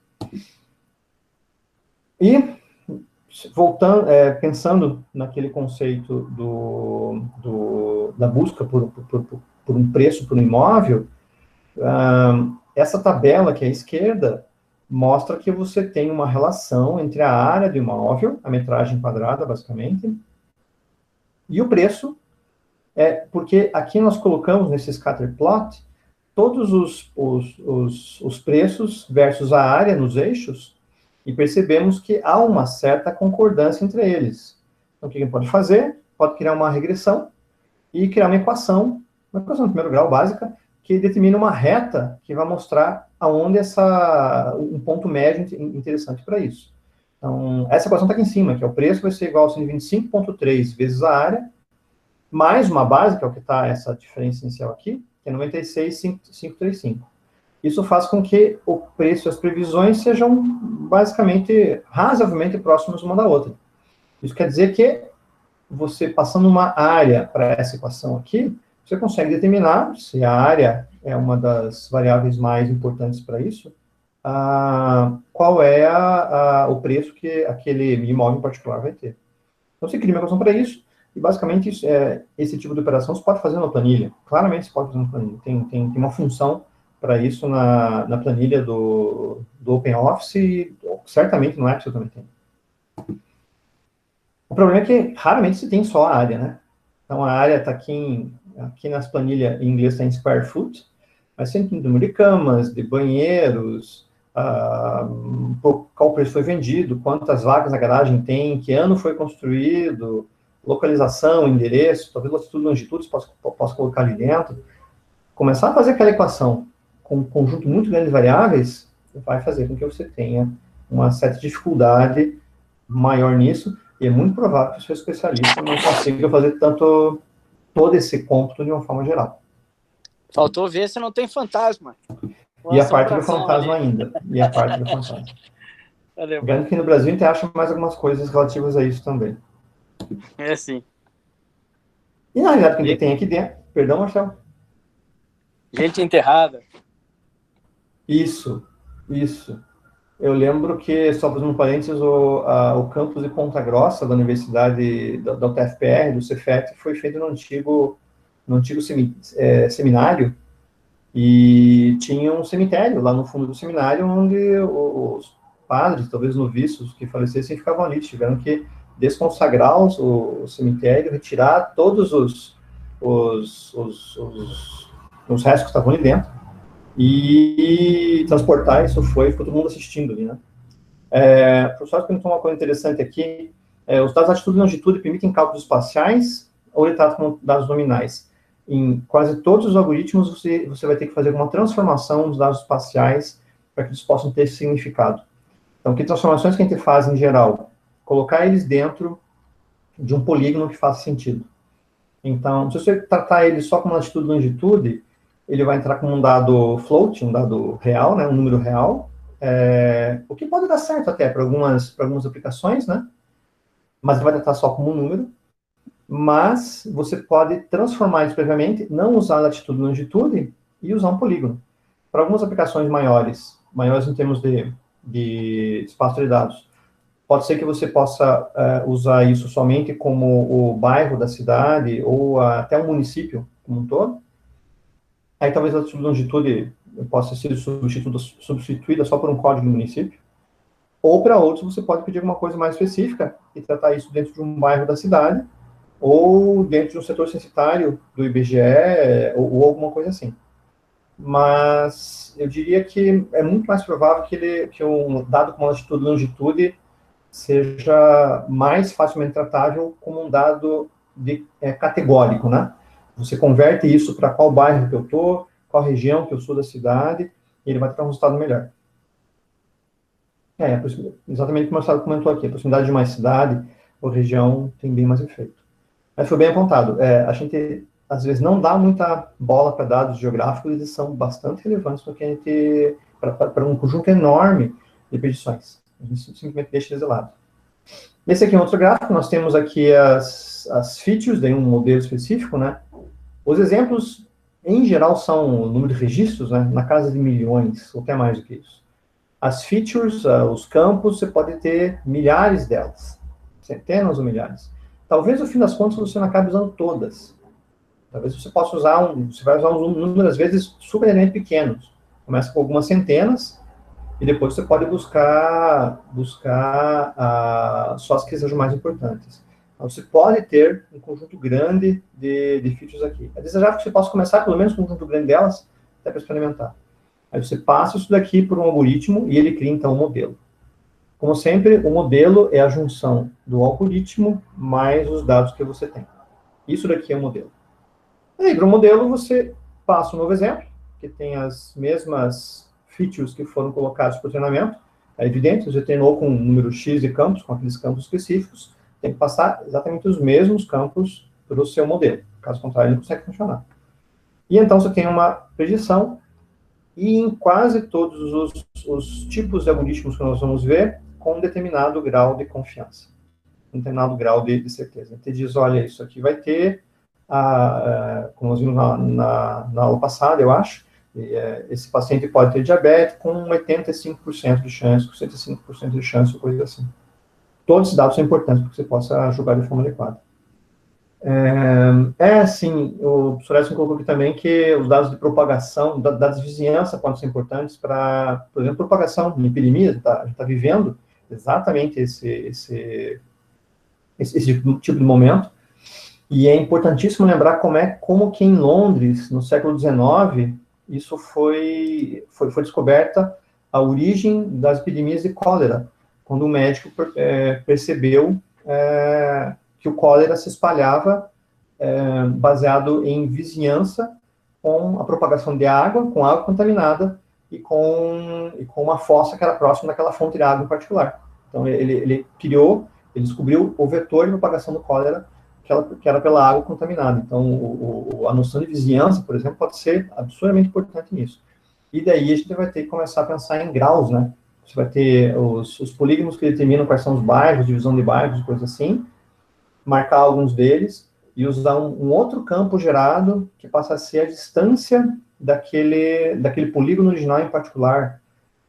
E, voltando, pensando naquele conceito da busca por um preço por um imóvel, essa tabela que é à esquerda mostra que você tem uma relação entre a área do imóvel, a metragem quadrada, basicamente, e o preço, porque aqui nós colocamos nesse scatter plot todos os preços versus a área nos eixos, e percebemos que há uma certa concordância entre eles. Então, o que a gente pode fazer? Pode criar uma regressão e criar uma equação de primeiro grau básica, que determina uma reta que vai mostrar aonde um ponto médio interessante para isso. Então, essa equação está aqui em cima, que é o preço vai ser igual a 125,3 vezes a área, mais uma base, que é o que está essa diferencial aqui, que é 96,535. Isso faz com que o preço e as previsões sejam basicamente razoavelmente próximas uma da outra. Isso quer dizer que você passando uma área para essa equação aqui, você consegue determinar se a área é uma das variáveis mais importantes para isso, qual é o preço que aquele imóvel em particular vai ter. Então, você cria uma equação para isso, e basicamente esse tipo de operação você pode fazer na planilha. Claramente você pode fazer na planilha. Tem uma função para isso na planilha do OpenOffice, e certamente no Excel também tem. O problema é que raramente se tem só a área, né? Então, a área está aqui nas planilhas em inglês está em square foot, mas sempre tem número de camas, de banheiros, qual preço foi vendido, quantas vagas na garagem tem, que ano foi construído, localização, endereço, talvez latitude e longitude possa colocar ali dentro. Começar a fazer aquela equação com um conjunto muito grande de variáveis vai fazer com que você tenha uma certa dificuldade maior nisso, e é muito provável que o seu especialista não consiga fazer todo esse cômputo de uma forma geral. Faltou ver se não tem fantasma. E a parte do fantasma ali. Ainda. E a parte do fantasma. Garanto que no Brasil a gente acha mais algumas coisas relativas a isso também. É sim. E na realidade, o que a gente tem aqui dentro... Perdão, Marcelo? Gente enterrada. Isso. Eu lembro que, só fazendo um parênteses, o campus de Ponta Grossa, da Universidade da UTFPR, do Cefet, foi feito no antigo seminário, e tinha um cemitério lá no fundo do seminário, onde os padres, talvez noviços que falecessem, ficavam ali. Tiveram que desconsagrar o cemitério, retirar todos os restos que estavam ali dentro, e transportar. Isso ficou todo mundo assistindo ali, né? O professor perguntou uma coisa interessante aqui. Os dados de latitude e longitude permitem cálculos espaciais ou ele trata como dados nominais? Em quase todos os algoritmos, você vai ter que fazer uma transformação dos dados espaciais para que eles possam ter significado. Então, que transformações que a gente faz em geral? Colocar eles dentro de um polígono que faça sentido. Então, se você tratar ele só como latitude e longitude, ele vai entrar como um dado float, um dado real, né, um número real, o que pode dar certo até para algumas aplicações, né? Mas ele vai tratar só como um número. Mas você pode transformar isso previamente, não usar latitude e longitude e usar um polígono. Para algumas aplicações maiores em termos de espaço de dados, pode ser que você possa usar isso somente como o bairro da cidade ou até um município como um todo. Aí talvez a latitude e longitude possa ser substituída só por um código do município. Ou para outros você pode pedir alguma coisa mais específica e tratar isso dentro de um bairro da cidade ou dentro de um setor censitário do IBGE ou alguma coisa assim. Mas eu diria que é muito mais provável que um dado com latitude e longitude seja mais facilmente tratável como um dado categórico, né? Você converte isso para qual bairro que eu estou, qual região que eu sou da cidade, e ele vai ter um resultado melhor. Exatamente como o Marcelo comentou aqui, a proximidade de uma cidade ou região tem bem mais efeito. Mas foi bem apontado. A gente, às vezes, não dá muita bola para dados geográficos, eles são bastante relevantes para um conjunto enorme de predições. A gente simplesmente deixa eles de lado. Esse aqui é um outro gráfico, nós temos aqui as features, daí um modelo específico, né? Os exemplos, em geral, são o número de registros, né? Na casa de milhões, ou até mais do que isso. As features, os campos, você pode ter milhares delas, centenas ou milhares. Talvez, no fim das contas, você não acabe usando todas. Talvez você possa usar você vai usar um número, às vezes, supermente pequenos. Começa com algumas centenas, e depois você pode buscar só as que sejam mais importantes. Então, você pode ter um conjunto grande de features aqui. É desejável que você possa começar, pelo menos, com um conjunto grande delas, até para experimentar. Aí você passa isso daqui por um algoritmo, e ele cria, então, um modelo. Como sempre, o modelo é a junção do algoritmo mais os dados que você tem. Isso daqui é o modelo. E aí, para o modelo, você passa um novo exemplo, que tem as mesmas features que foram colocadas para o treinamento. É evidente, você treinou com um número X de campos, com aqueles campos específicos, tem que passar exatamente os mesmos campos para o seu modelo. Caso contrário, ele não consegue funcionar. E então você tem uma predição e em quase todos os tipos de algoritmos que nós vamos ver, com um determinado grau de confiança, um determinado grau de certeza. Então, ele diz, olha, isso aqui vai ter, como nós vimos na aula passada, eu acho, esse paciente pode ter diabetes com 85% de chance, com 105% de chance, ou coisa assim. Todos esses dados são importantes para que você possa julgar de forma adequada. Sim, o professor Edson colocou aqui também que os dados de propagação, dados de vizinhança podem ser importantes para, por exemplo, propagação de epidemias. A gente está vivendo exatamente esse tipo de momento, e é importantíssimo lembrar como que em Londres, no século XIX, isso foi descoberta a origem das epidemias de cólera, quando o médico percebeu que o cólera se espalhava baseado em vizinhança com a propagação de água, com água contaminada e com uma fossa que era próxima daquela fonte de água em particular. Então, ele descobriu o vetor de propagação do cólera, que era pela água contaminada. Então, a noção de vizinhança, por exemplo, pode ser absurdamente importante nisso. E daí a gente vai ter que começar a pensar em graus, né? Você vai ter os polígonos que determinam quais são os bairros, divisão de bairros, coisas assim, marcar alguns deles e usar um outro campo gerado que passa a ser a distância daquele polígono original em particular,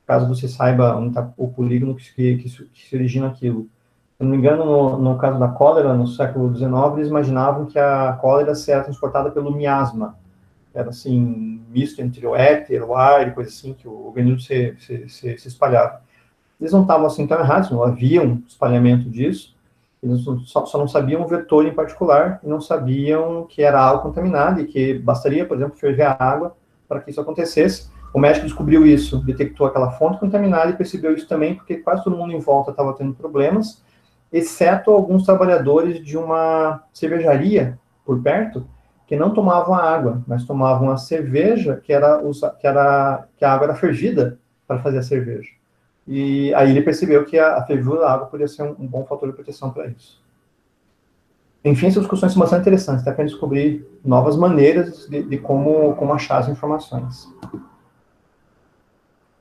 caso você saiba onde está o polígono que se origina aquilo. Se não me engano, no caso da cólera, no século XIX, eles imaginavam que a cólera era transportada pelo miasma. Era, assim, misto entre o éter, o ar e coisa assim, que o organismo se espalhava. Eles não estavam assim tão errados, não havia um espalhamento disso, eles só não sabiam o vetor em particular, e não sabiam que era água contaminada, e que bastaria, por exemplo, ferver a água para que isso acontecesse. O médico descobriu isso, detectou aquela fonte contaminada e percebeu isso também, porque quase todo mundo em volta estava tendo problemas, exceto alguns trabalhadores de uma cervejaria por perto, que não tomavam a água, mas tomavam a cerveja, que a água era fervida para fazer a cerveja. E aí ele percebeu que a fervura da água poderia ser um bom fator de proteção para isso. Enfim, essas discussões são bastante interessantes, até para descobrir novas maneiras de como achar as informações.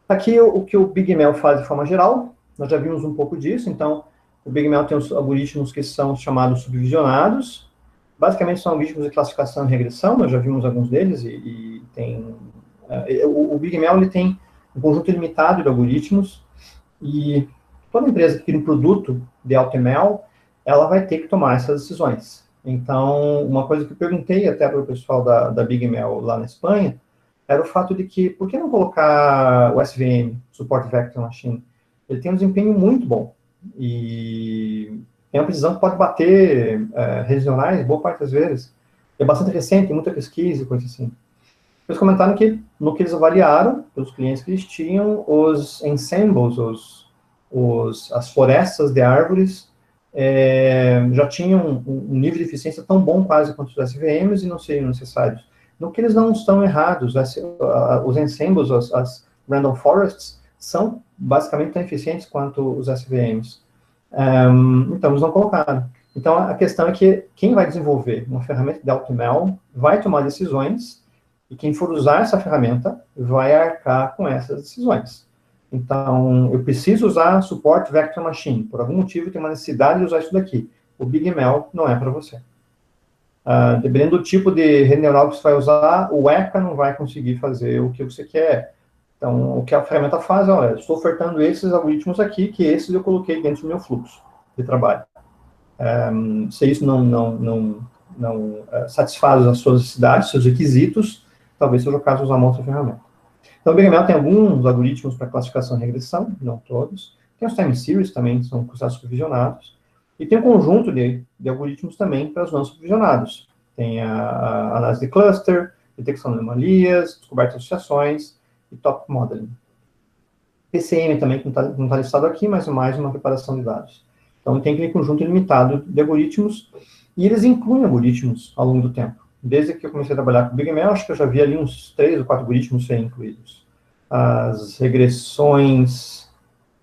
Aqui o que o BigML faz de forma geral, nós já vimos um pouco disso. Então, o BigML tem os algoritmos que são chamados subdivisionados. Basicamente são algoritmos de classificação e regressão, nós já vimos alguns deles, e tem... o BigML ele tem um conjunto limitado de algoritmos, e toda empresa que cria um produto de AutoML, ela vai ter que tomar essas decisões. Então, uma coisa que eu perguntei até para o pessoal da BigML lá na Espanha, era o fato de que, por que não colocar o SVM, Support Vector Machine? Ele tem um desempenho muito bom, e tem uma precisão que pode bater regionais, boa parte das vezes. É bastante recente, tem muita pesquisa e coisa assim. Eles comentaram que, no que eles avaliaram, pelos clientes que eles tinham, os ensembles, as florestas de árvores, já tinham um nível de eficiência tão bom quase quanto os SVMs e não seriam necessários. No que eles não estão errados, os ensembles, as random forests, são basicamente tão eficientes quanto os SVMs. Então, eles não colocaram. Então, a questão é que quem vai desenvolver uma ferramenta de AutoML vai tomar decisões, e quem for usar essa ferramenta vai arcar com essas decisões. Então, eu preciso usar Support Vector Machine. Por algum motivo, tem uma necessidade de usar isso daqui. O BigML não é para você. Dependendo do tipo de rede neural que você vai usar, o ECA não vai conseguir fazer o que você quer. Então, o que a ferramenta faz é, olha, eu estou ofertando esses algoritmos aqui, que esses eu coloquei dentro do meu fluxo de trabalho. Se isso não satisfaz as suas necessidades, seus requisitos, talvez seja o caso de usar uma outra ferramenta. Então, o BigML tem alguns algoritmos para classificação e regressão, não todos. Tem os time series também, que são processos supervisionados. E tem um conjunto de algoritmos também para os não supervisionados. Tem a análise de cluster, detecção de anomalias, descoberta de associações e top modeling. PCM também, que não está listado aqui, mas é mais uma preparação de dados. Então, tem aquele conjunto limitado de algoritmos, e eles incluem algoritmos ao longo do tempo. Desde que eu comecei a trabalhar com o BigML, acho que eu já vi ali uns 3 ou 4 algoritmos serem incluídos. As regressões,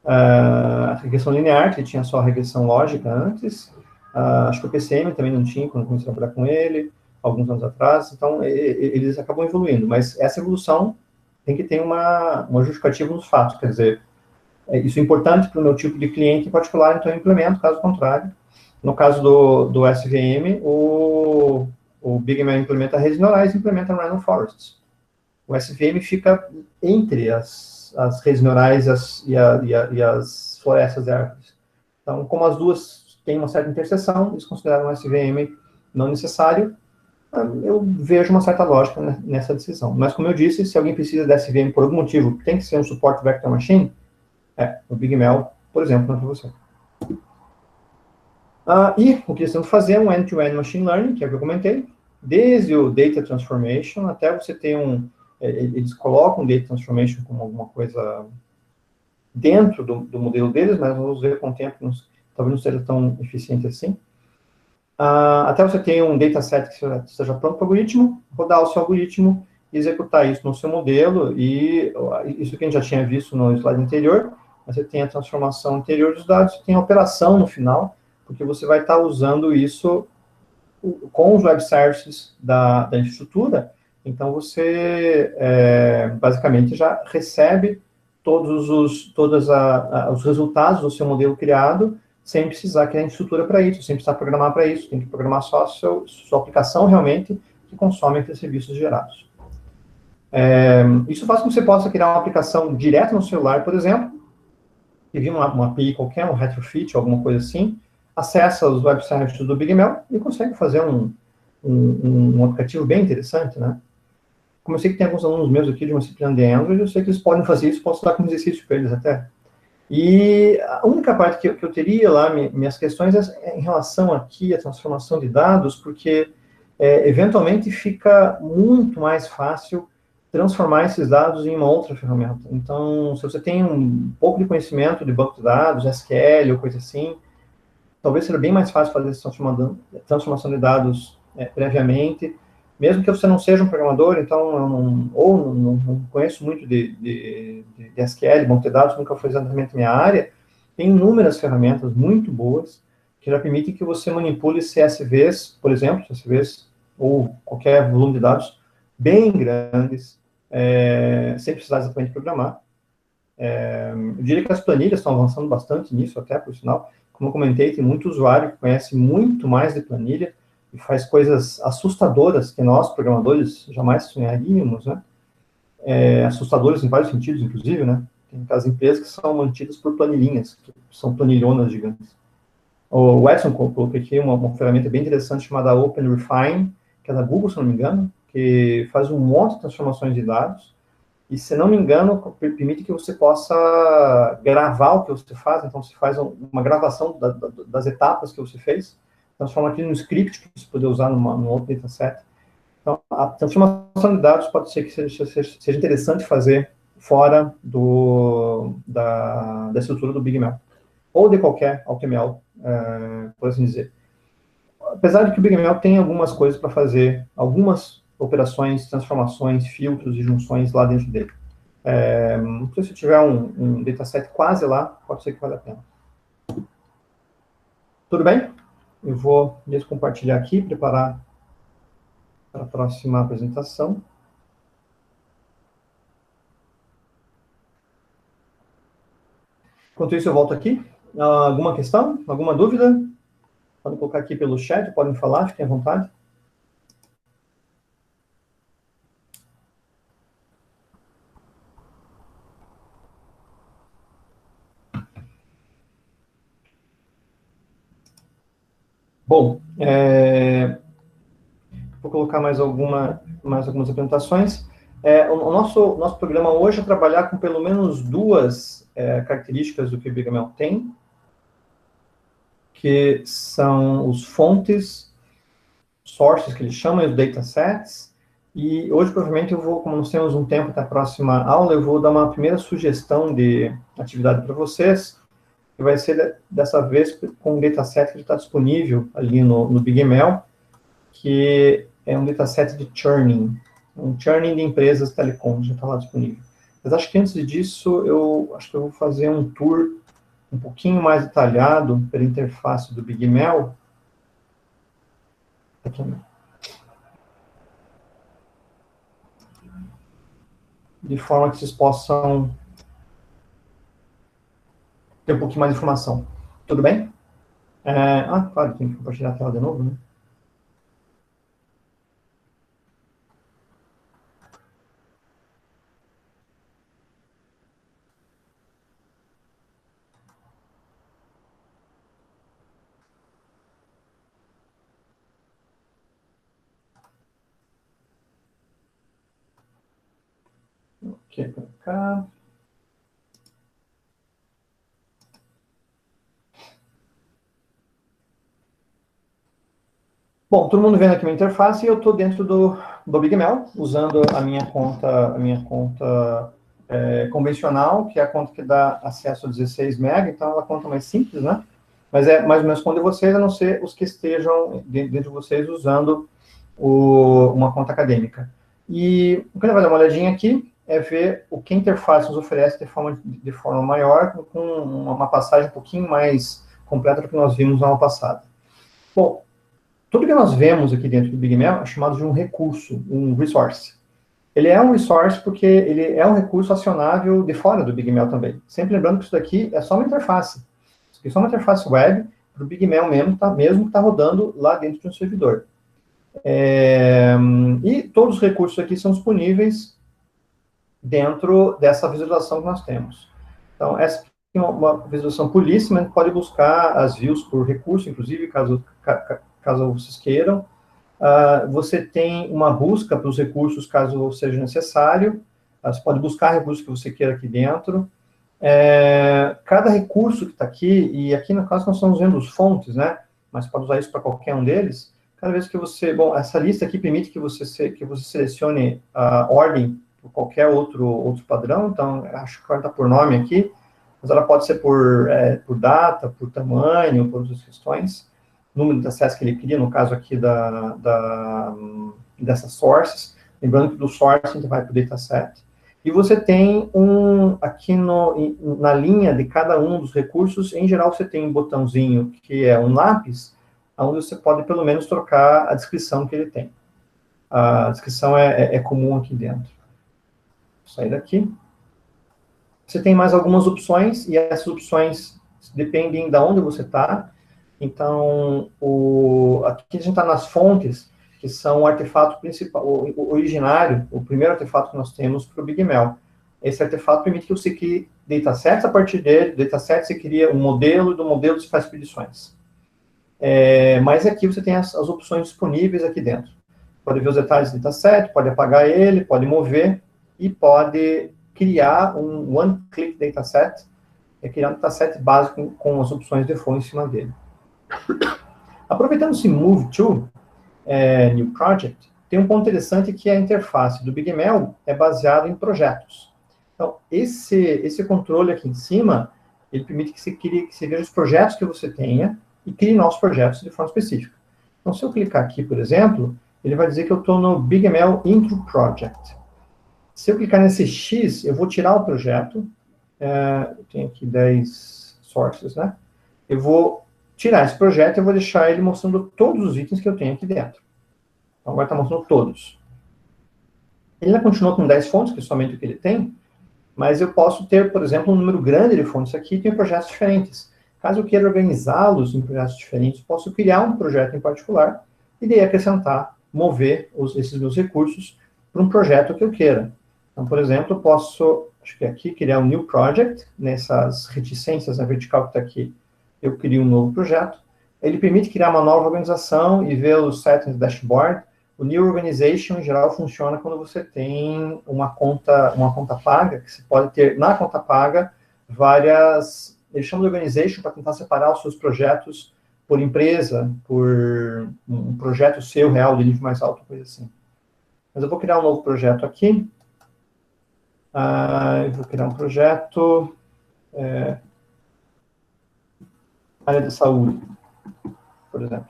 a regressão linear, que tinha só a regressão lógica antes, acho que o PCM também não tinha, quando eu comecei a trabalhar com ele, alguns anos atrás, então eles acabam evoluindo, mas essa evolução tem que ter uma justificativa nos fatos, quer dizer, isso é importante para o meu tipo de cliente em particular, então eu implemento, caso contrário. No caso do SVM, o BigML implementa redes neurais e implementa random forests. O SVM fica entre as redes neurais e as florestas de árvores. Então, como as duas têm uma certa interseção, eles consideram o SVM não necessário, eu vejo uma certa lógica nessa decisão. Mas, como eu disse, se alguém precisa de SVM por algum motivo, tem que ser um suporte vector machine, o BigML, por exemplo, não é para você. E o que eles tentam fazer é um end-to-end machine learning, que é o que eu comentei, desde o data transformation até você ter eles colocam data transformation como alguma coisa dentro do modelo deles, mas vamos ver com o tempo, talvez não seja tão eficiente assim. Até você ter um dataset que esteja pronto para o algoritmo, rodar o seu algoritmo e executar isso no seu modelo, e isso que a gente já tinha visto no slide anterior, você tem a transformação anterior dos dados, tem a operação no final, porque você vai estar usando isso com os web services da infraestrutura, então você basicamente já recebe todos os resultados do seu modelo criado, sem precisar criar infraestrutura para isso, sem precisar programar para isso, tem que programar só a sua aplicação realmente, que consome aqueles serviços gerados. Isso faz com que você possa criar uma aplicação direto no celular, por exemplo, que via uma API qualquer, um retrofit, alguma coisa assim, acessa os web services do BigML e consegue fazer um aplicativo bem interessante, né? Como eu sei que tem alguns alunos meus aqui de uma disciplina de Android, eu sei que eles podem fazer isso, posso dar como exercício para eles até. E a única parte que eu teria lá, minhas questões, é em relação aqui à transformação de dados, porque eventualmente fica muito mais fácil transformar esses dados em uma outra ferramenta. Então, se você tem um pouco de conhecimento de banco de dados, SQL ou coisa assim, talvez seja bem mais fácil fazer essa transformação de dados previamente, mesmo que você não seja um programador, então eu não conheço muito de SQL, banco de dados, nunca foi exatamente minha área, tem inúmeras ferramentas muito boas que já permitem que você manipule CSVs, por exemplo, CSVs ou qualquer volume de dados bem grandes, sem precisar exatamente programar. Eu diria que as planilhas estão avançando bastante nisso, até, por sinal. Como eu comentei, tem muito usuário que conhece muito mais de planilha e faz coisas assustadoras que nós, programadores, jamais sonharíamos, né? Assustadoras em vários sentidos, inclusive, né? Tem aquelas empresas que são mantidas por planilhinhas, que são planilhonas gigantes. O Edson colocou aqui uma ferramenta bem interessante chamada OpenRefine, que é da Google, se não me engano, que faz um monte de transformações de dados, e, se não me engano, permite que você possa gravar o que você faz, então você faz uma gravação das etapas que você fez, transforma aquilo num script que você poder usar num outro dataset. Então, a transformação de dados pode ser que seja interessante fazer fora da estrutura do BigML, ou de qualquer AutoML, por assim dizer. Apesar de que o BigML tem algumas coisas para fazer, algumas operações, transformações, filtros e junções lá dentro dele. Se você tiver um dataset quase lá, pode ser que valha a pena. Tudo bem? Eu vou descompartilhar aqui, preparar para a próxima apresentação. Enquanto isso, eu volto aqui. Alguma questão? Alguma dúvida? Podem colocar aqui pelo chat, podem falar, fiquem à vontade. Bom, vou colocar mais algumas apresentações. O nosso programa hoje é trabalhar com pelo menos duas características do que o BigML tem, que são os fontes, sources, que eles chamam, e os datasets. E hoje, provavelmente, como nós temos um tempo até a próxima aula, eu vou dar uma primeira sugestão de atividade para vocês, que vai ser, dessa vez, com um dataset que está disponível ali no BigML, que é um dataset de churning, um churning de empresas telecom, já está lá disponível. Mas acho que antes disso, eu acho que eu vou fazer um tour um pouquinho mais detalhado pela interface do BigML. Aqui. de forma que vocês possam ter um pouquinho mais de informação. Tudo bem? Claro, tem que compartilhar a tela de novo, né? Aqui para cá. Bom, todo mundo vendo aqui minha interface e eu estou dentro do BigMel, usando a minha conta convencional, que é a conta que dá acesso a 16 MB, então é uma conta mais simples, né? Mas é mais ou menos como de vocês, a não ser os que estejam dentro de vocês usando uma conta acadêmica. E o que a gente vai dar uma olhadinha aqui é ver o que a interface nos oferece de forma maior, com uma passagem um pouquinho mais completa do que nós vimos na aula passada. Bom, tudo que nós vemos aqui dentro do BigMel é chamado de um recurso, um resource. Ele é um resource porque ele é um recurso acionável de fora do BigMel também. Sempre lembrando que isso daqui é só uma interface. Isso aqui é só uma interface web para o BigMel mesmo que está rodando lá dentro de um servidor. E todos os recursos aqui são disponíveis dentro dessa visualização que nós temos. Então, essa aqui é uma visualização por list, mas pode buscar as views por recurso, inclusive, caso vocês queiram. Você tem uma busca para os recursos, caso seja necessário. Você pode buscar recursos que você queira aqui dentro. Cada recurso que está aqui, e aqui no caso nós estamos vendo os fontes, né? Mas pode usar isso para qualquer um deles. Cada vez que você... Bom, essa lista aqui permite que você selecione a ordem por qualquer outro padrão. Então, acho que está por nome aqui. Mas ela pode ser por data, por tamanho, por outras questões. Número de acessos que ele cria, no caso aqui dessas sources. Lembrando que do source a gente vai para o dataset. E você tem aqui na linha de cada um dos recursos, em geral você tem um botãozinho que é um lápis, onde você pode pelo menos trocar a descrição que ele tem. A descrição é comum aqui dentro. Vou sair daqui. Você tem mais algumas opções, e essas opções dependem de onde você está. Então, aqui a gente está nas fontes, que são o artefato principal, o originário, o primeiro artefato que nós temos para o BigMel. Esse artefato permite que você crie datasets a partir dele, dataset você cria um modelo, e do modelo você faz predições. Mas aqui você tem as opções disponíveis aqui dentro. Pode ver os detalhes do dataset, pode apagar ele, pode mover, e pode criar um one-click dataset, criar um dataset básico com as opções de default em cima dele. Aproveitando esse Move to New Project, tem um ponto interessante que a interface do BigMel é baseada em projetos. Então, esse controle aqui em cima, ele permite que você veja os projetos que você tenha e crie novos projetos de forma específica. Então, se eu clicar aqui, por exemplo, ele vai dizer que eu estou no BigMel Intro Project. Se eu clicar nesse X, eu vou tirar o projeto. Eu tenho aqui 10 sources, né? Eu vou tirar esse projeto e eu vou deixar ele mostrando todos os itens que eu tenho aqui dentro. Então, agora está mostrando todos. Ele ainda continua com 10 fontes, que é somente o que ele tem, mas eu posso ter, por exemplo, um número grande de fontes aqui que tem projetos diferentes. Caso eu queira organizá-los em projetos diferentes, posso criar um projeto em particular e daí acrescentar, mover esses meus recursos para um projeto que eu queira. Então, por exemplo, eu posso, acho que aqui, criar um new project, nessas reticências na vertical que está aqui, eu crio um novo projeto. Ele permite criar uma nova organização e ver os settings do dashboard. O New Organization, em geral, funciona quando você tem uma conta paga, que você pode ter, na conta paga, várias... Ele chama de Organization para tentar separar os seus projetos por empresa, por um projeto seu real, de nível mais alto, coisa assim. Mas eu vou criar um novo projeto aqui. Eu vou criar um projeto... área de saúde, por exemplo.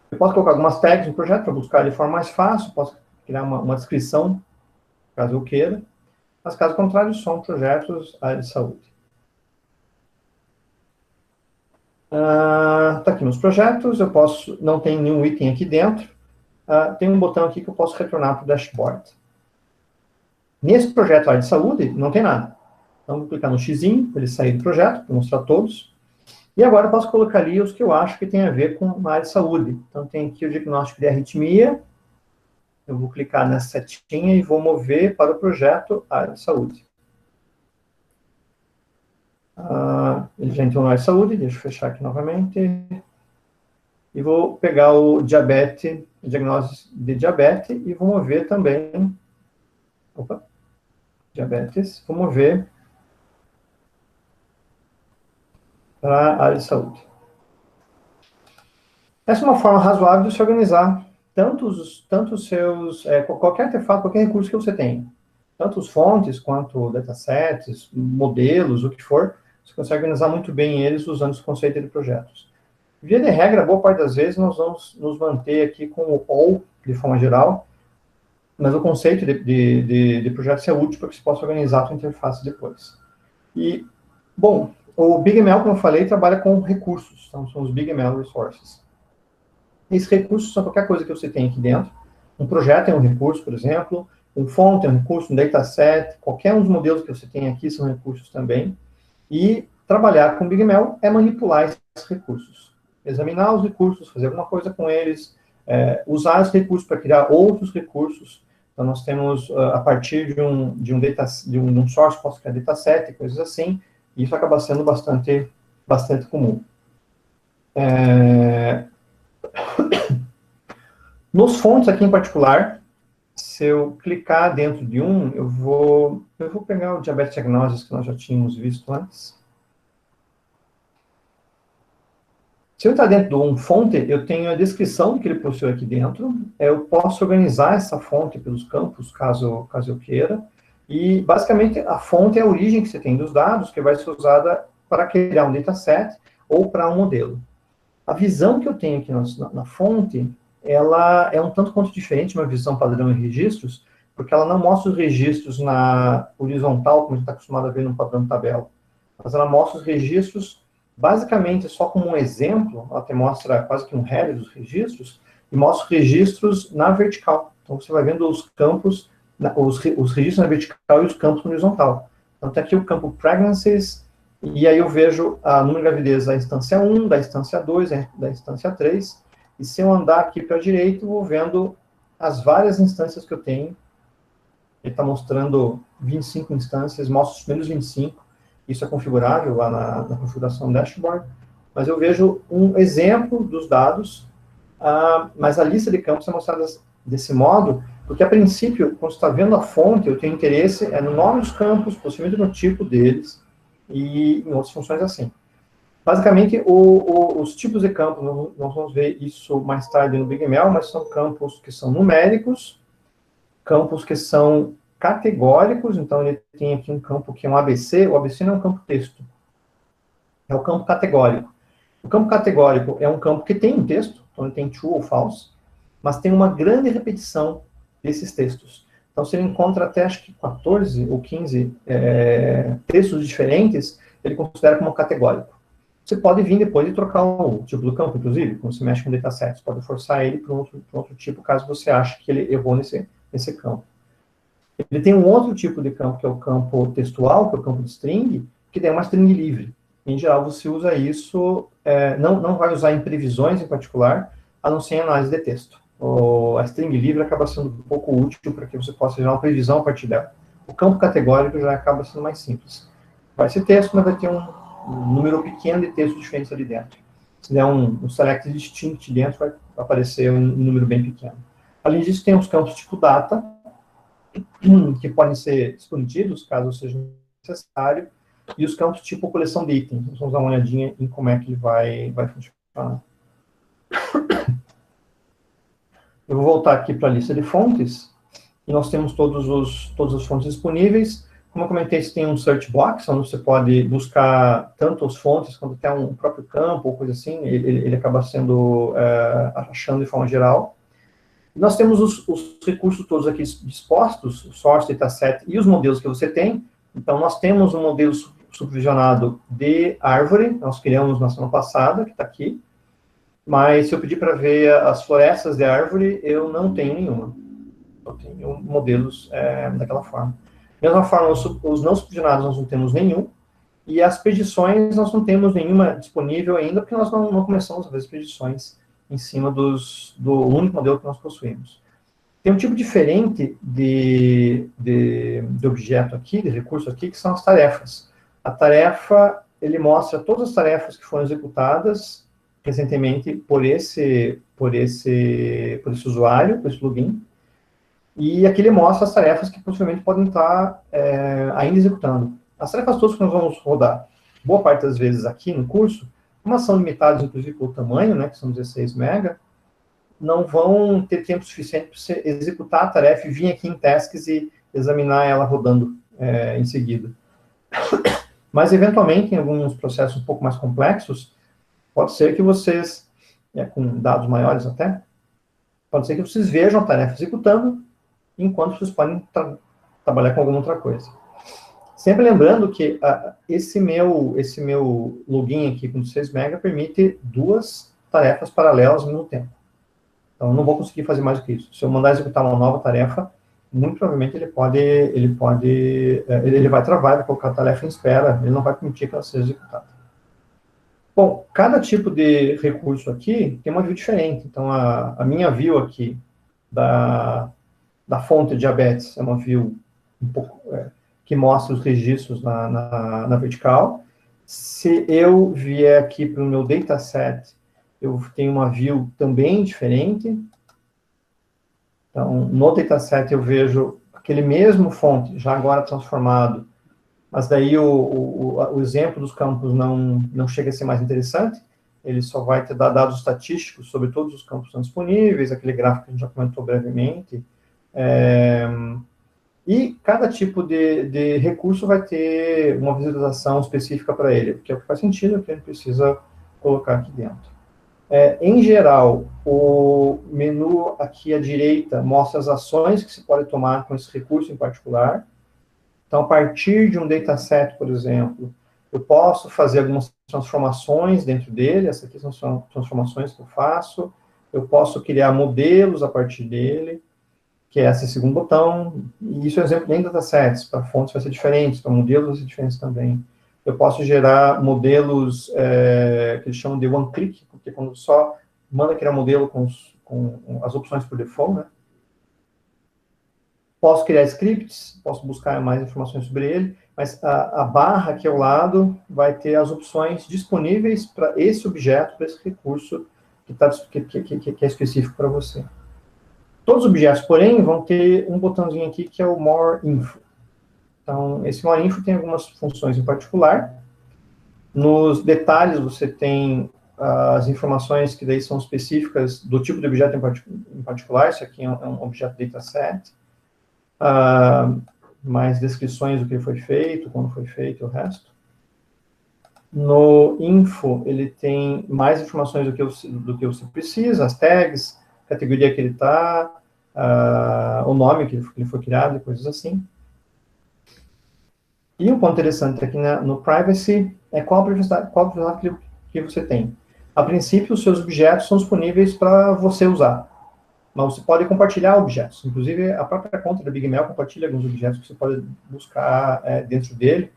Eu posso colocar algumas tags no projeto para buscar de forma mais fácil, posso criar uma descrição, caso eu queira, mas caso contrário, são projetos área de saúde. Está aqui nos projetos, eu posso, não tem nenhum item aqui dentro, tem um botão aqui que eu posso retornar para o dashboard. Nesse projeto área de saúde, não tem nada. Então, vou clicar no xizinho, para ele sair do projeto, para mostrar todos. E agora eu posso colocar ali os que eu acho que tem a ver com a área de saúde. Então, tem aqui o diagnóstico de arritmia. Eu vou clicar nessa setinha e vou mover para o projeto área de saúde. Ele já entrou na área de saúde, deixa eu fechar aqui novamente. E vou pegar o diabetes, diagnóstico de diabetes, e vou mover também. Opa! Diabetes, vou mover para a área de saúde. Essa é uma forma razoável de se organizar tanto os seus, qualquer artefato, qualquer recurso que você tenha. Tanto os fontes, quanto datasets, modelos, o que for, você consegue organizar muito bem eles usando os conceitos de projetos. Via de regra, boa parte das vezes, nós vamos nos manter aqui com o all, de forma geral, mas o conceito de projetos é útil para que você possa organizar a sua interface depois. E, bom, o BigML, como eu falei, trabalha com recursos, então são os BigML Resources. Esses recursos são qualquer coisa que você tem aqui dentro. Um projeto é um recurso, por exemplo, um fonte é um recurso, um dataset, qualquer um dos modelos que você tem aqui são recursos também. E trabalhar com BigML é manipular esses recursos. Examinar os recursos, fazer alguma coisa com eles, usar os recursos para criar outros recursos. Então, nós temos, a partir de um source, posso criar dataset, coisas assim, e isso acaba sendo bastante comum. Nos fontes aqui em particular, se eu clicar dentro de eu vou pegar o Diabetes Diagnosis que nós já tínhamos visto antes. Se eu entrar dentro de um fonte, eu tenho a descrição do que ele possui aqui dentro, eu posso organizar essa fonte pelos campos, caso eu queira, e basicamente a fonte é a origem que você tem dos dados, que vai ser usada para criar um dataset ou para um modelo. A visão que eu tenho aqui na fonte, ela é um tanto quanto diferente, uma visão padrão em registros, porque ela não mostra os registros na horizontal, como a gente está acostumado a ver no padrão de tabela, mas ela mostra os registros, basicamente, só como um exemplo, ela até mostra quase que um header dos registros, e mostra os registros na vertical. Então, você vai vendo os campos, os registros na vertical e os campos na horizontal. Então, tem aqui o campo pregnancies, e aí eu vejo a número de gravidez da instância 1, da instância 2, da instância 3, e se eu andar aqui para a direita, eu vou vendo as várias instâncias que eu tenho. Ele está mostrando 25 instâncias, mostra os primeiros 25, isso é configurável lá na configuração dashboard, mas eu vejo um exemplo dos dados, mas a lista de campos é mostrada desse modo, porque a princípio, quando você está vendo a fonte, eu tenho interesse no nome dos campos, possivelmente no tipo deles, e em outras funções assim. Basicamente, os tipos de campos, nós vamos ver isso mais tarde no BigML, mas são campos que são numéricos, campos que são categóricos, então ele tem aqui um campo que é um ABC, o ABC não é um campo texto, é o campo categórico. O campo categórico é um campo que tem um texto, então ele tem true ou false, mas tem uma grande repetição desses textos. Então, se ele encontra até, acho que 14 ou 15 textos diferentes, ele considera como categórico. Você pode vir depois e trocar o tipo do campo, inclusive, quando você mexe com datasets, pode forçar ele para um outro tipo, caso você ache que ele errou nesse campo. Ele tem um outro tipo de campo, que é o campo textual, que é o campo de string, que tem uma string livre. Em geral, você usa isso, não vai usar em previsões em particular, a não ser em análise de texto. A string livre acaba sendo um pouco útil para que você possa gerar uma previsão a partir dela. O campo categórico já acaba sendo mais simples. Vai ser texto, mas vai ter um número pequeno de textos diferentes ali dentro. Se der um select distinct dentro, vai aparecer um número bem pequeno. Além disso, tem os campos tipo data, que podem ser escondidos, caso seja necessário, e os campos tipo coleção de itens. Vamos dar uma olhadinha em como é que ele vai funcionar. Eu vou voltar aqui para a lista de fontes, e nós temos todas as fontes disponíveis. Como eu comentei, você tem um search box, onde você pode buscar tanto as fontes, quanto até um próprio campo, ou coisa assim, ele acaba sendo achando de forma geral. Nós temos os recursos todos aqui dispostos, o source, dataset e os modelos que você tem. Então, nós temos um modelo supervisionado de árvore, nós criamos na semana passada, que está aqui, mas se eu pedir para ver as florestas de árvore, eu não tenho nenhuma. Eu tenho modelos daquela forma. Da mesma forma, os não supervisionados nós não temos nenhum, e as predições nós não temos nenhuma disponível ainda, porque nós não começamos a fazer predições em cima do único modelo que nós possuímos. Tem um tipo diferente de objeto aqui, de recurso aqui, que são as tarefas. A tarefa, ele mostra todas as tarefas que foram executadas recentemente por esse usuário, por esse login, e aqui ele mostra as tarefas que possivelmente podem estar ainda executando. As tarefas todas que nós vamos rodar, boa parte das vezes aqui no curso, como são limitadas, inclusive, pelo tamanho, né, que são 16 MB, não vão ter tempo suficiente para você executar a tarefa e vir aqui em Tasks e examinar ela rodando em seguida. Mas, eventualmente, em alguns processos um pouco mais complexos, pode ser que vocês, com dados maiores até, pode ser que vocês vejam a tarefa executando, enquanto vocês podem trabalhar com alguma outra coisa. Sempre lembrando que esse meu login aqui com 16 MB permite 2 tarefas paralelas ao mesmo tempo. Então, eu não vou conseguir fazer mais do que isso. Se eu mandar executar uma nova tarefa, muito provavelmente ele vai travar, vai colocar a tarefa em espera, ele não vai permitir que ela seja executada. Bom, cada tipo de recurso aqui tem uma view diferente. Então, a minha view aqui da fonte de diabetes é uma view um pouco que mostra os registros na vertical. Se eu vier aqui para o meu dataset, eu tenho uma view também diferente. Então, no dataset eu vejo aquele mesmo fonte, já agora transformado, mas daí o exemplo dos campos não chega a ser mais interessante, ele só vai te dar dados estatísticos sobre todos os campos que estão disponíveis, aquele gráfico que a gente já comentou brevemente, e cada tipo de recurso vai ter uma visualização específica para ele, porque é o que faz sentido, é o que a gente precisa colocar aqui dentro. Em geral, o menu aqui à direita mostra as ações que se pode tomar com esse recurso em particular. Então, a partir de um dataset, por exemplo, eu posso fazer algumas transformações dentro dele, essas aqui são transformações que eu faço, eu posso criar modelos a partir dele, que é esse segundo botão, e isso é um exemplo nem datasets, para fontes vai ser diferente, para modelos vai ser diferente também. Eu posso gerar modelos que eles chamam de one-click, porque quando só manda criar modelo com as opções por default, né? Posso criar scripts, posso buscar mais informações sobre ele, mas a barra aqui ao lado vai ter as opções disponíveis para esse objeto, para esse recurso que é específico para você. Todos os objetos, porém, vão ter um botãozinho aqui que é o More Info. Então, esse More Info tem algumas funções em particular. Nos detalhes, você tem as informações que daí são específicas do tipo de objeto em particular. Isso aqui é um objeto dataset. Mais descrições do que foi feito, quando foi feito, o resto. No Info, ele tem mais informações do que você precisa, as tags, categoria que ele está, o nome que ele foi criado e coisas assim. E um ponto interessante aqui no Privacy é qual a privacidade que você tem. A princípio, os seus objetos são disponíveis para você usar, mas você pode compartilhar objetos. Inclusive, a própria conta da BigMail compartilha alguns objetos que você pode buscar dentro dele.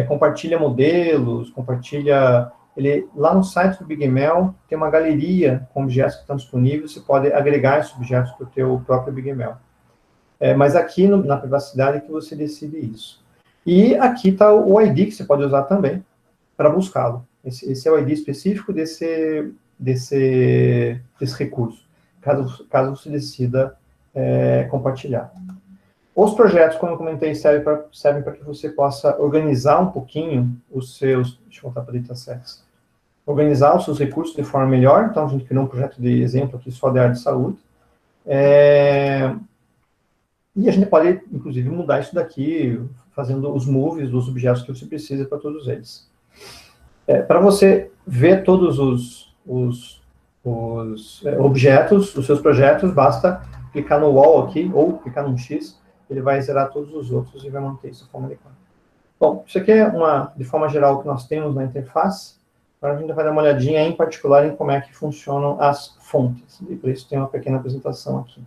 Compartilha modelos, compartilha... lá no site do BigMail tem uma galeria com objetos que estão disponíveis, você pode agregar esses objetos para o teu próprio BigMail. Mas aqui na privacidade é que você decide isso. E aqui está o ID que você pode usar também para buscá-lo. Esse é o ID específico desse recurso, caso você decida compartilhar. Os projetos, como eu comentei, servem para que você possa organizar um pouquinho os seus... Deixa eu voltar para datasets. Organizar os seus recursos de forma melhor. Então, a gente criou um projeto de exemplo aqui só da área de saúde. E a gente pode, inclusive, mudar isso daqui, fazendo os moves dos objetos que você precisa para todos eles. Para você ver todos os objetos, os seus projetos, basta clicar no wall aqui, ou clicar no X, ele vai zerar todos os outros e vai manter isso de forma adequada. Bom, isso aqui é de forma geral, o que nós temos na interface. Agora a gente vai dar uma olhadinha em particular em como é que funcionam as fontes. E por isso tem uma pequena apresentação aqui.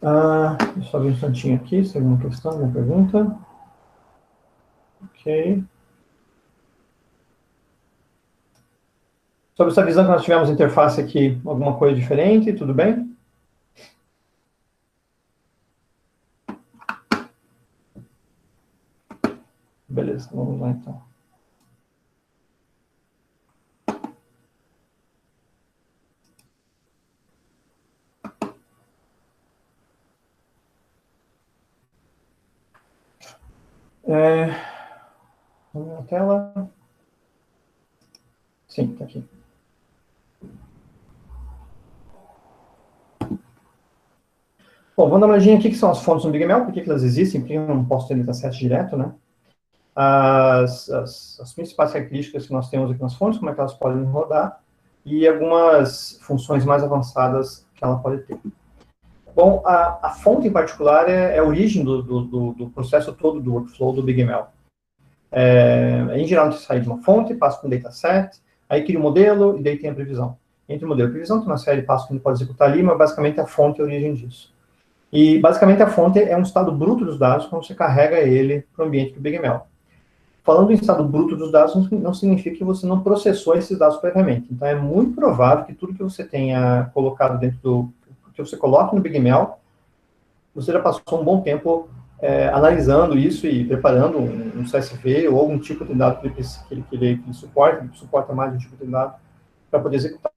Deixa eu só ver um instantinho aqui, se tem alguma questão, alguma pergunta. Ok. Sobre essa visão que nós tivemos interface aqui, alguma coisa diferente, tudo bem? Beleza, vamos lá então. Vamos na tela. Sim, está aqui. Bom, vamos dar uma olhadinha aqui que são as fontes no BigML, por que elas existem, porque eu não posso ter dataset direto, né? As principais características que nós temos aqui nas fontes, como é que elas podem rodar, e algumas funções mais avançadas que ela pode ter. Bom, a fonte em particular é a origem do processo todo do workflow do BigML. Em geral, a gente sai de uma fonte, passa para um dataset, aí cria um modelo e daí tem a previsão. Entre o modelo e a previsão tem uma série de passos que a gente pode executar ali, mas basicamente a fonte é a origem disso. E basicamente a fonte é um estado bruto dos dados quando você carrega ele para o ambiente do BigML. Falando em estado bruto dos dados, não significa que você não processou esses dados previamente. Então, é muito provável que tudo que você tenha colocado dentro do... que você coloque no BigML, você já passou um bom tempo analisando isso e preparando um CSV ou algum tipo de dado que ele suporta mais de um tipo de dado para poder executar.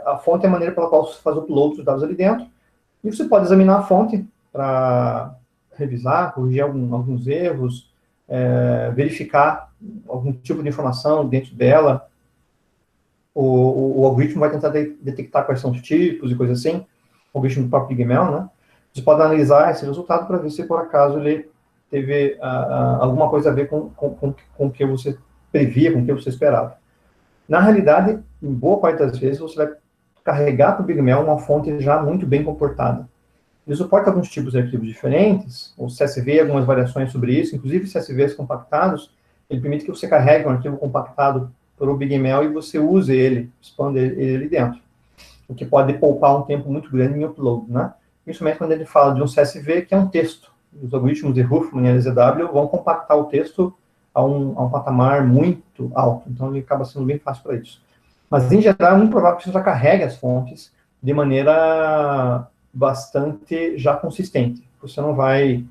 A fonte é a maneira pela qual você faz o upload dos dados ali dentro, e você pode examinar a fonte para revisar, corrigir alguns erros, verificar algum tipo de informação dentro dela. O algoritmo vai tentar detectar quais são os tipos e coisas assim, o algoritmo do próprio BigML, né? Você pode analisar esse resultado para ver se, por acaso, ele teve alguma coisa a ver com o que você previa, com o que você esperava. Na realidade, em boa parte das vezes, você vai carregar para o BigML uma fonte já muito bem comportada. Ele suporta alguns tipos de arquivos diferentes, o CSV, algumas variações sobre isso, inclusive CSVs compactados, ele permite que você carregue um arquivo compactado para o BigML e você use ele, expanda ele ali dentro, o que pode poupar um tempo muito grande em upload, né? Principalmente quando ele fala de um CSV, que é um texto. Os algoritmos de Huffman e LZW vão compactar o texto a um patamar muito alto, então ele acaba sendo bem fácil para isso. Mas, em geral, é muito provável que você já carregue as fontes de maneira bastante já consistente. Você não vai...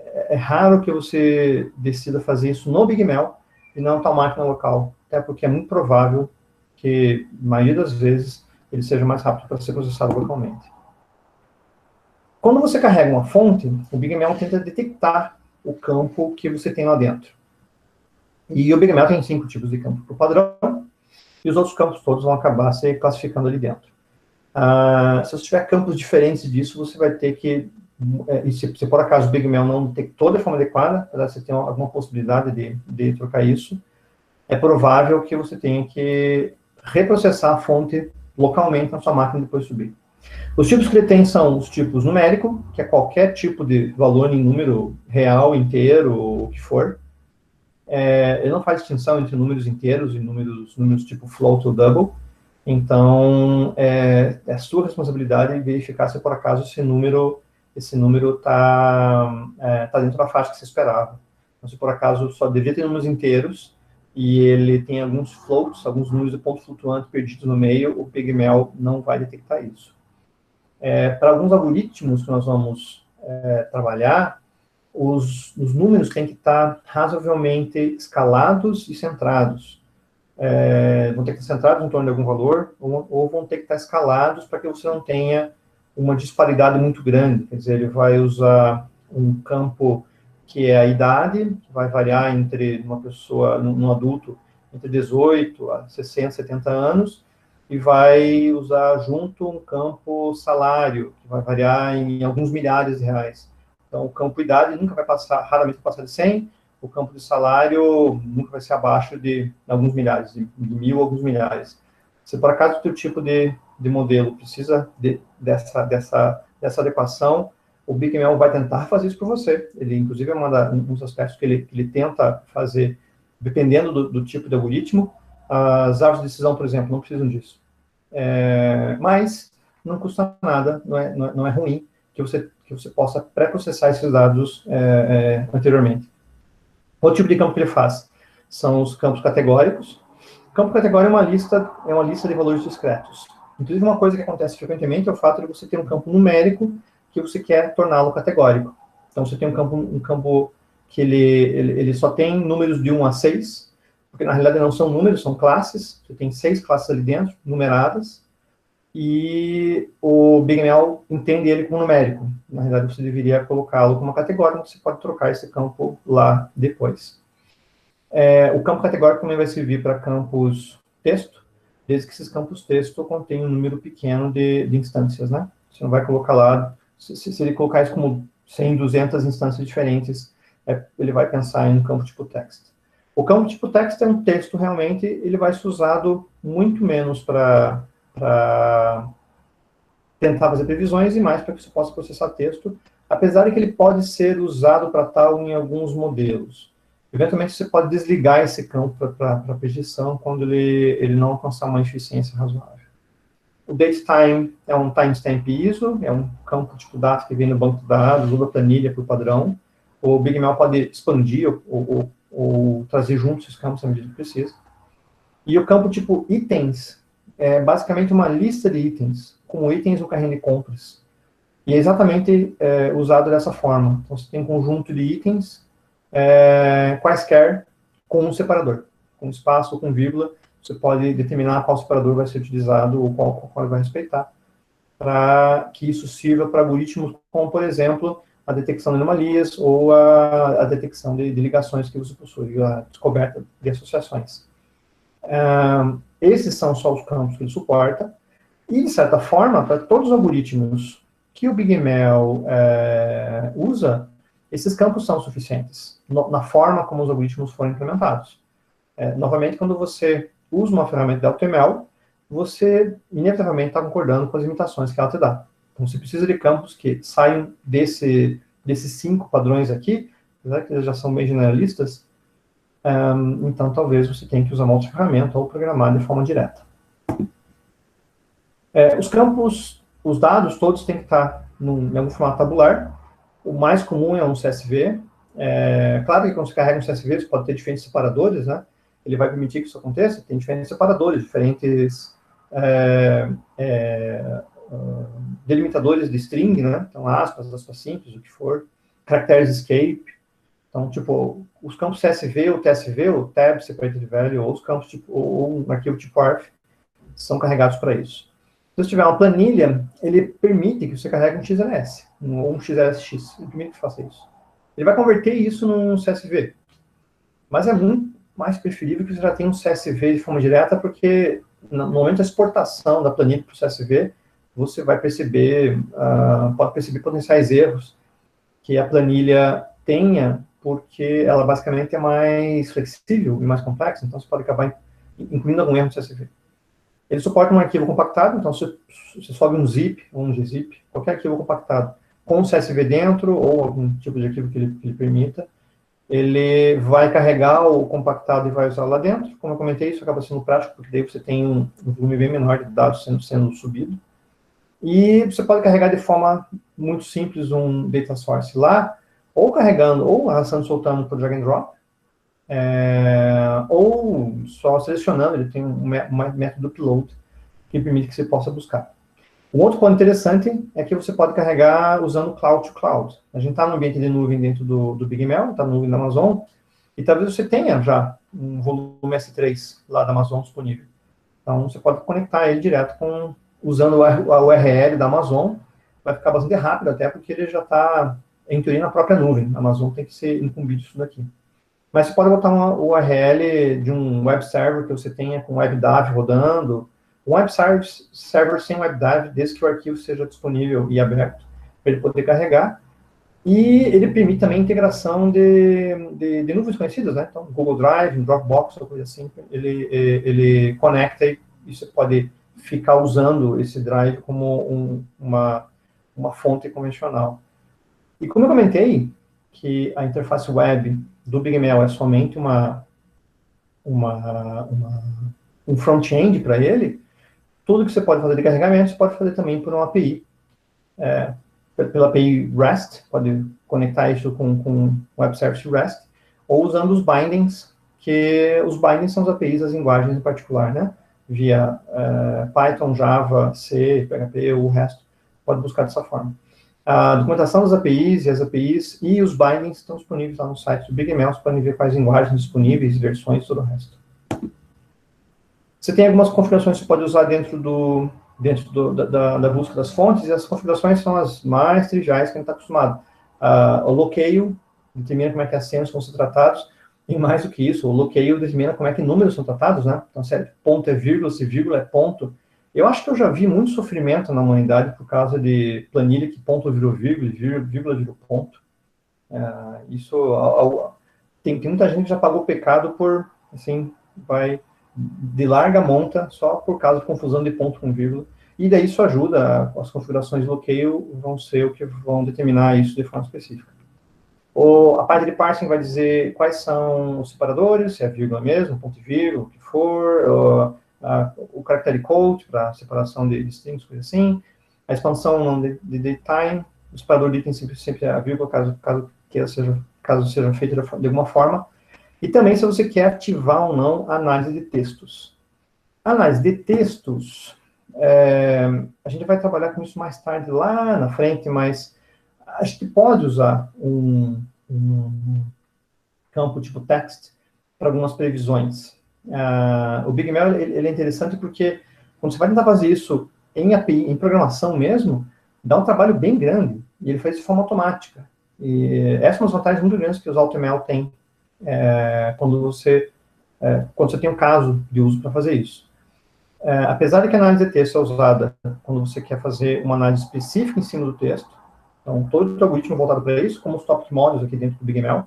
É raro que você decida fazer isso no BigML e não na tua máquina local, até porque é muito provável que, na maioria das vezes, ele seja mais rápido para ser processado localmente. Quando você carrega uma fonte, o BigML tenta detectar o campo que você tem lá dentro. E o BigML tem 5 tipos de campo por padrão, e os outros campos todos vão acabar se classificando ali dentro. Se você tiver campos diferentes disso, você vai ter que, e se por acaso o BigML não detectou de forma adequada, você tem alguma possibilidade de trocar isso, é provável que você tenha que reprocessar a fonte localmente na sua máquina depois de subir. Os tipos que ele tem são os tipos numérico, que é qualquer tipo de valor em número real, inteiro, ou o que for. Ele não faz distinção entre números inteiros e números tipo float ou double. Então, é sua responsabilidade verificar se por acaso esse número está dentro da faixa que você esperava. Então, se por acaso só devia ter números inteiros e ele tem alguns floats, alguns números de ponto flutuante perdidos no meio, o BigML não vai detectar isso. Para alguns algoritmos que nós vamos trabalhar, os números têm que estar razoavelmente escalados e centrados. Vão ter que estar centrados em torno de algum valor, ou vão ter que estar escalados para que você não tenha uma disparidade muito grande. Quer dizer, ele vai usar um campo que é a idade, que vai variar entre uma pessoa, num adulto, entre 18 a 60, 70 anos, e vai usar junto um campo salário, que vai variar em alguns milhares de reais. Então, o campo idade nunca vai passar, raramente vai passar de 100, o campo de salário nunca vai ser abaixo de alguns milhares, de 1.000 a alguns milhares. Se por acaso o teu tipo de modelo precisa dessa adequação, o BigML vai tentar fazer isso por você. Ele, inclusive, é um dos aspectos que ele tenta fazer, dependendo do tipo de algoritmo. As árvores de decisão, por exemplo, não precisam disso. Mas não custa nada, não é ruim que você possa pré-processar esses dados anteriormente. Outro tipo de campo que ele faz são os campos categóricos. Campo categórico é uma lista de valores discretos. Inclusive, uma coisa que acontece frequentemente é o fato de você ter um campo numérico que você quer torná-lo categórico. Então, você tem um campo que ele só tem números de 1 a 6, porque na realidade não são números, são classes. Você tem 6 classes ali dentro, numeradas, e o BigML entende ele como numérico. Na realidade, você deveria colocá-lo como categórico, mas você pode trocar esse campo lá depois. O campo categórico também vai servir para campos texto, desde que esses campos texto contenham um número pequeno de instâncias, né? Você não vai colocar lá, se ele colocar isso como 100, 200 instâncias diferentes, ele vai pensar em um campo tipo text. O campo tipo text é um texto, realmente, ele vai ser usado muito menos para tentar fazer previsões e mais para que você possa processar texto, apesar de que ele pode ser usado para tal em alguns modelos. Eventualmente, você pode desligar esse campo para projeção quando ele não alcançar uma eficiência razoável. O datetime é um timestamp ISO, é um campo tipo data que vem no banco de dados, ou da planilha por padrão. O BigML pode expandir ou trazer juntos esses campos à medida que precisa. E o campo tipo itens é basicamente uma lista de itens, como itens no carrinho de compras. E é exatamente usado dessa forma. Então, você tem um conjunto de itens quaisquer com um separador, com espaço ou com vírgula. Você pode determinar qual separador vai ser utilizado ou qual vai respeitar, para que isso sirva para algoritmos como, por exemplo, a detecção de anomalias ou a detecção de ligações que você possui, a descoberta de associações. Esses são só os campos que ele suporta, e, de certa forma, para todos os algoritmos que o BigML usa, esses campos são suficientes, na forma como os algoritmos foram implementados. Novamente, quando você usa uma ferramenta de AutoML, você inevitavelmente está concordando com as limitações que ela te dá. Então, você precisa de campos que saiam desses 5 padrões aqui, apesar que eles já são bem generalistas, então talvez você tenha que usar uma outra ferramenta ou programar de forma direta. Os campos, os dados todos têm que estar em algum formato tabular. O mais comum é um CSV. Claro que quando você carrega um CSV, você pode ter diferentes separadores, né? Ele vai permitir que isso aconteça. Tem diferentes separadores, diferentes delimitadores de string, né? Então, aspas simples, o que for. Caracteres escape. Então, tipo, os campos CSV, ou TSV, ou Tab, Separated Value, ou os campos tipo, ou um arquivo tipo ARF, são carregados para isso. Se você tiver uma planilha, ele permite que você carregue um XLS, ou um XLSX, ele permite que faça isso. Ele vai converter isso num CSV, mas é muito mais preferível que você já tenha um CSV de forma direta, porque no momento da exportação da planilha para o CSV, você vai perceber, pode perceber potenciais erros que a planilha tenha, porque ela basicamente é mais flexível e mais complexa, então você pode acabar incluindo algum erro no CSV. Ele suporta um arquivo compactado, então você sobe um zip ou um gzip, qualquer arquivo compactado, com um CSV dentro, ou algum tipo de arquivo que ele permita. Ele vai carregar o compactado e vai usar lá dentro. Como eu comentei, isso acaba sendo prático, porque daí você tem um volume bem menor de dados sendo subido. E você pode carregar de forma muito simples um data source lá, ou carregando, ou arrastando e soltando por drag and drop, ou só selecionando. Ele tem um método upload que permite que você possa buscar. Um outro ponto interessante é que você pode carregar usando cloud to cloud. A gente está no ambiente de nuvem dentro do BigML, está no nuvem da Amazon, e talvez você tenha já um volume S3 lá da Amazon disponível. Então, você pode conectar ele direto usando a URL da Amazon, vai ficar bastante rápido até, porque ele já está, em teoria, na própria nuvem. A Amazon tem que ser incumbido disso daqui. Mas você pode botar uma URL de um web server que você tenha com WebDAV rodando, um web server sem WebDAV, desde que o arquivo seja disponível e aberto, para ele poder carregar. E ele permite também integração de nuvens conhecidas, né? Então, Google Drive, Dropbox, ou coisa assim, ele conecta e você pode ficar usando esse drive como uma fonte convencional. E como eu comentei, que a interface web do BigML é somente um front-end para ele, tudo que você pode fazer de carregamento, você pode fazer também por uma API. Pela API REST, pode conectar isso com Web Service REST, ou usando os bindings, que os bindings são as APIs das linguagens em particular, né? Via Python, Java, C, PHP ou o resto, pode buscar dessa forma. A documentação das APIs e os bindings estão disponíveis lá no site do BigML, você pode ver quais linguagens disponíveis, versões e todo o resto. Você tem algumas configurações que você pode usar dentro da busca das fontes, e as configurações são as mais triviais que a gente está acostumado. O loqueio determina como é que as senhas vão ser tratados, e mais do que isso, o loqueio determina como é que números são tratados, né? Então, se ponto é vírgula, se vírgula é ponto. Eu acho que eu já vi muito sofrimento na humanidade por causa de planilha que ponto virou vírgula, vírgula virou ponto. Tem muita gente que já pagou pecado por, assim, de larga monta, só por causa de confusão de ponto com vírgula, e daí isso ajuda, as configurações de bloqueio vão ser o que vão determinar isso de forma específica. A parte de parsing vai dizer quais são os separadores, se é vírgula mesmo, ponto e vírgula, o que for, o character code para separação de strings, coisa assim, a expansão de datetime, o separador de item sempre é a vírgula, caso seja feito de alguma forma, e também se você quer ativar ou não a análise de textos. A análise de textos, a gente vai trabalhar com isso mais tarde lá na frente, mas a gente pode usar um campo tipo text para algumas previsões. O BigML ele é interessante porque quando você vai tentar fazer isso em API, em programação mesmo, dá um trabalho bem grande, e ele faz de forma automática. E essa é uma das vantagens muito grandes que os AutoML têm quando você tem um caso de uso para fazer isso. Apesar de que a análise de texto é usada quando você quer fazer uma análise específica em cima do texto, então todo o algoritmo é voltado para isso, como os topic models aqui dentro do BigML,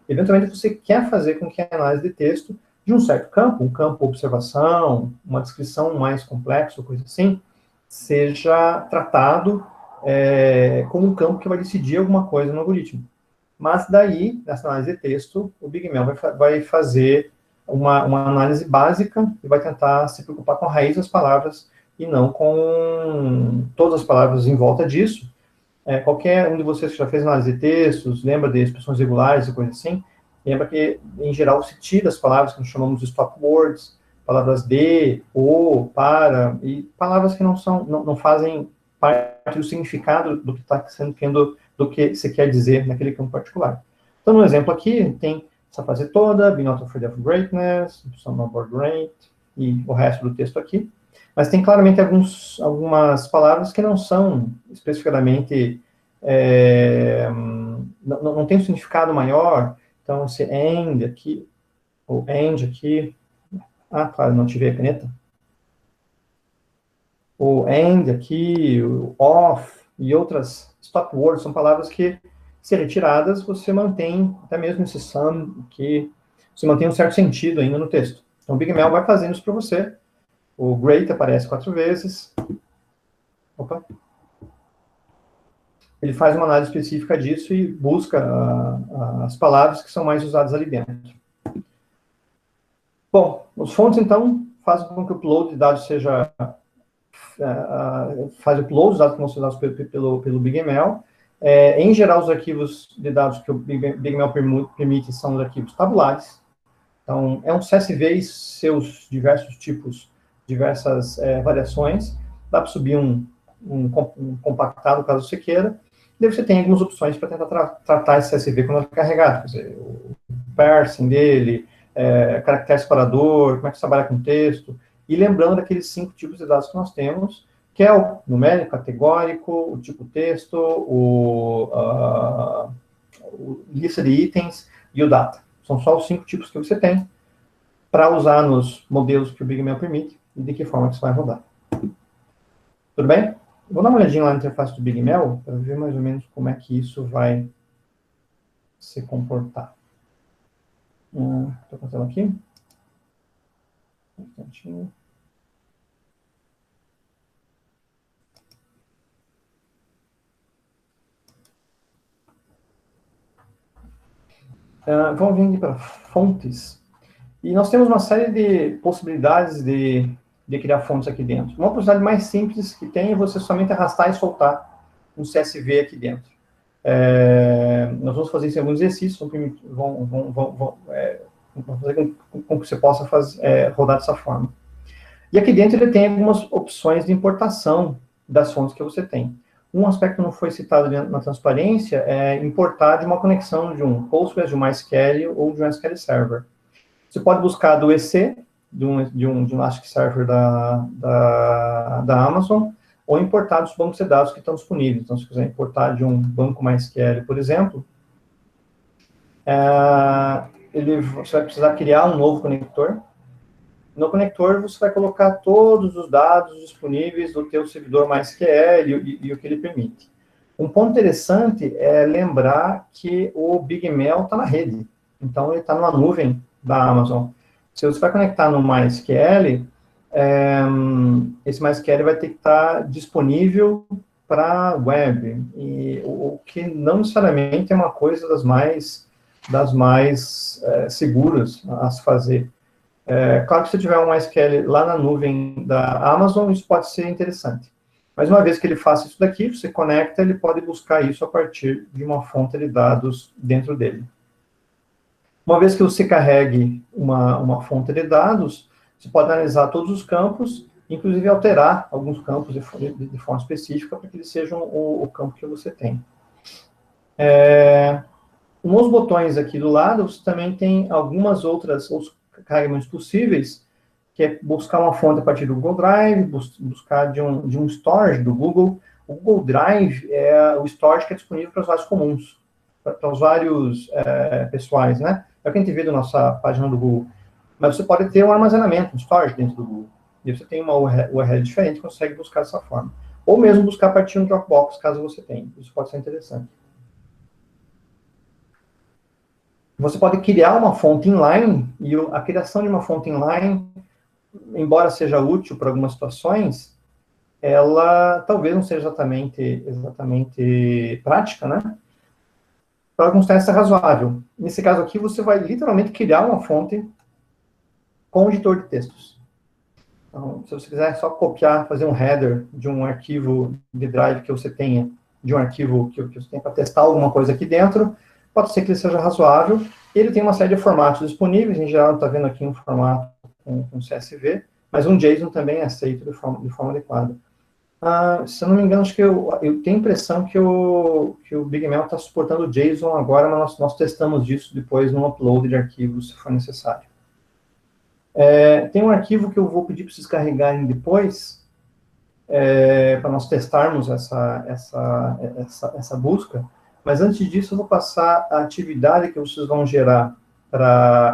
eventualmente você quer fazer com que a análise de texto de um certo campo, um campo observação, uma descrição mais complexa, coisa assim, seja tratado como um campo que vai decidir alguma coisa no algoritmo. Mas daí, nessa análise de texto, o BigML vai fazer uma análise básica e vai tentar se preocupar com a raiz das palavras e não com todas as palavras em volta disso. Qualquer um de vocês que já fez análise de textos, lembra de expressões regulares e coisa assim, lembra que, em geral, se tira as palavras que nós chamamos de stop words, palavras de, ou, para, e palavras que não fazem parte do significado do que está sendo do que você quer dizer naquele campo particular. Então, no exemplo aqui, tem essa frase toda, be not afraid of greatness, some about great, e o resto do texto aqui. Mas tem claramente algumas palavras que não são especificamente, não tem um significado maior. Então, esse and aqui, ou and aqui, claro, não tive a caneta. O and aqui, o off e outras stop words são palavras que, se retiradas, você mantém, até mesmo esse some aqui, você mantém um certo sentido ainda no texto. Então, o BigML vai fazendo isso para você. O great aparece 4 vezes. Opa. Ele faz uma análise específica disso e busca as palavras que são mais usadas ali dentro. Bom, os fontes, então, fazem com que o upload de dados seja... faz o upload dos dados que vão ser usados pelo BigML. Em geral, os arquivos de dados que o BigML permite são os arquivos tabulares. Então, é um CSV e seus diversos tipos, diversas variações. Dá para subir um compactado, caso você queira. E daí você tem algumas opções para tentar tratar esse CSV quando ele é carregado. Quer dizer, o parsing dele, caractere separador, como é que você trabalha com texto. E lembrando daqueles 5 tipos de dados que nós temos, que é o numérico, categórico, o tipo texto, o lista de itens e o data. São só os 5 tipos que você tem para usar nos modelos que o BigML permite e de que forma que você vai rodar. Tudo bem? Vou dar uma olhadinha lá na interface do BigML para ver mais ou menos como é que isso vai se comportar. Estou com a tela aqui. Um instantinho. Vamos vir aqui para fontes. E nós temos uma série de possibilidades de de criar fontes aqui dentro. Uma possibilidade mais simples que tem é você somente arrastar e soltar um CSV aqui dentro. Nós vamos fazer isso em alguns exercícios, vamos fazer com que você possa rodar dessa forma. E aqui dentro ele tem algumas opções de importação das fontes que você tem. Um aspecto que não foi citado na transparência é importar de uma conexão de um Postgres, de um MySQL ou de um SQL Server. Você pode buscar do EC, de um Elasticsearch da Amazon, ou importar dos bancos de dados que estão disponíveis. Então, se quiser importar de um banco MySQL, por exemplo, você vai precisar criar um novo conector. No conector, você vai colocar todos os dados disponíveis do teu servidor MySQL e o que ele permite. Um ponto interessante é lembrar que o BigMail está na rede. Então, ele está numa nuvem da Amazon. Se você vai conectar no MySQL, esse MySQL vai ter que estar disponível para web, o que não necessariamente é uma coisa das mais seguras a se fazer. Claro que se tiver um MySQL lá na nuvem da Amazon, isso pode ser interessante. Mas uma vez que ele faça isso daqui, você conecta, ele pode buscar isso a partir de uma fonte de dados dentro dele. Uma vez que você carregue uma fonte de dados, você pode analisar todos os campos, inclusive alterar alguns campos de forma específica para que eles sejam o campo que você tem. Nos botões aqui do lado, você também tem algumas outros carregamentos possíveis, que é buscar uma fonte a partir do Google Drive, buscar de um storage do Google. O Google Drive é o storage que é disponível para usuários comuns, para usuários pessoais, né? É o que a gente vê da nossa página do Google. Mas você pode ter um armazenamento, um storage dentro do Google. E você tem uma URL diferente, consegue buscar dessa forma. Ou mesmo buscar a partir do Dropbox, caso você tenha. Isso pode ser interessante. Você pode criar uma fonte inline, e a criação de uma fonte inline, embora seja útil para algumas situações, ela talvez não seja exatamente prática, né? Para alguns testes é razoável. Nesse caso aqui, você vai literalmente criar uma fonte com um editor de textos. Então, se você quiser só copiar, fazer um header de um arquivo de drive que você tenha, de um arquivo que você tenha para testar alguma coisa aqui dentro, pode ser que ele seja razoável. Ele tem uma série de formatos disponíveis, em geral está vendo aqui um formato com CSV, mas um JSON também é aceito de forma adequada. Se eu não me engano, acho que eu tenho a impressão que o BigMail está suportando o JSON agora, mas nós testamos isso depois no upload de arquivos, se for necessário. Tem um arquivo que eu vou pedir para vocês carregarem depois, para nós testarmos essa busca, mas antes disso eu vou passar a atividade que vocês vão gerar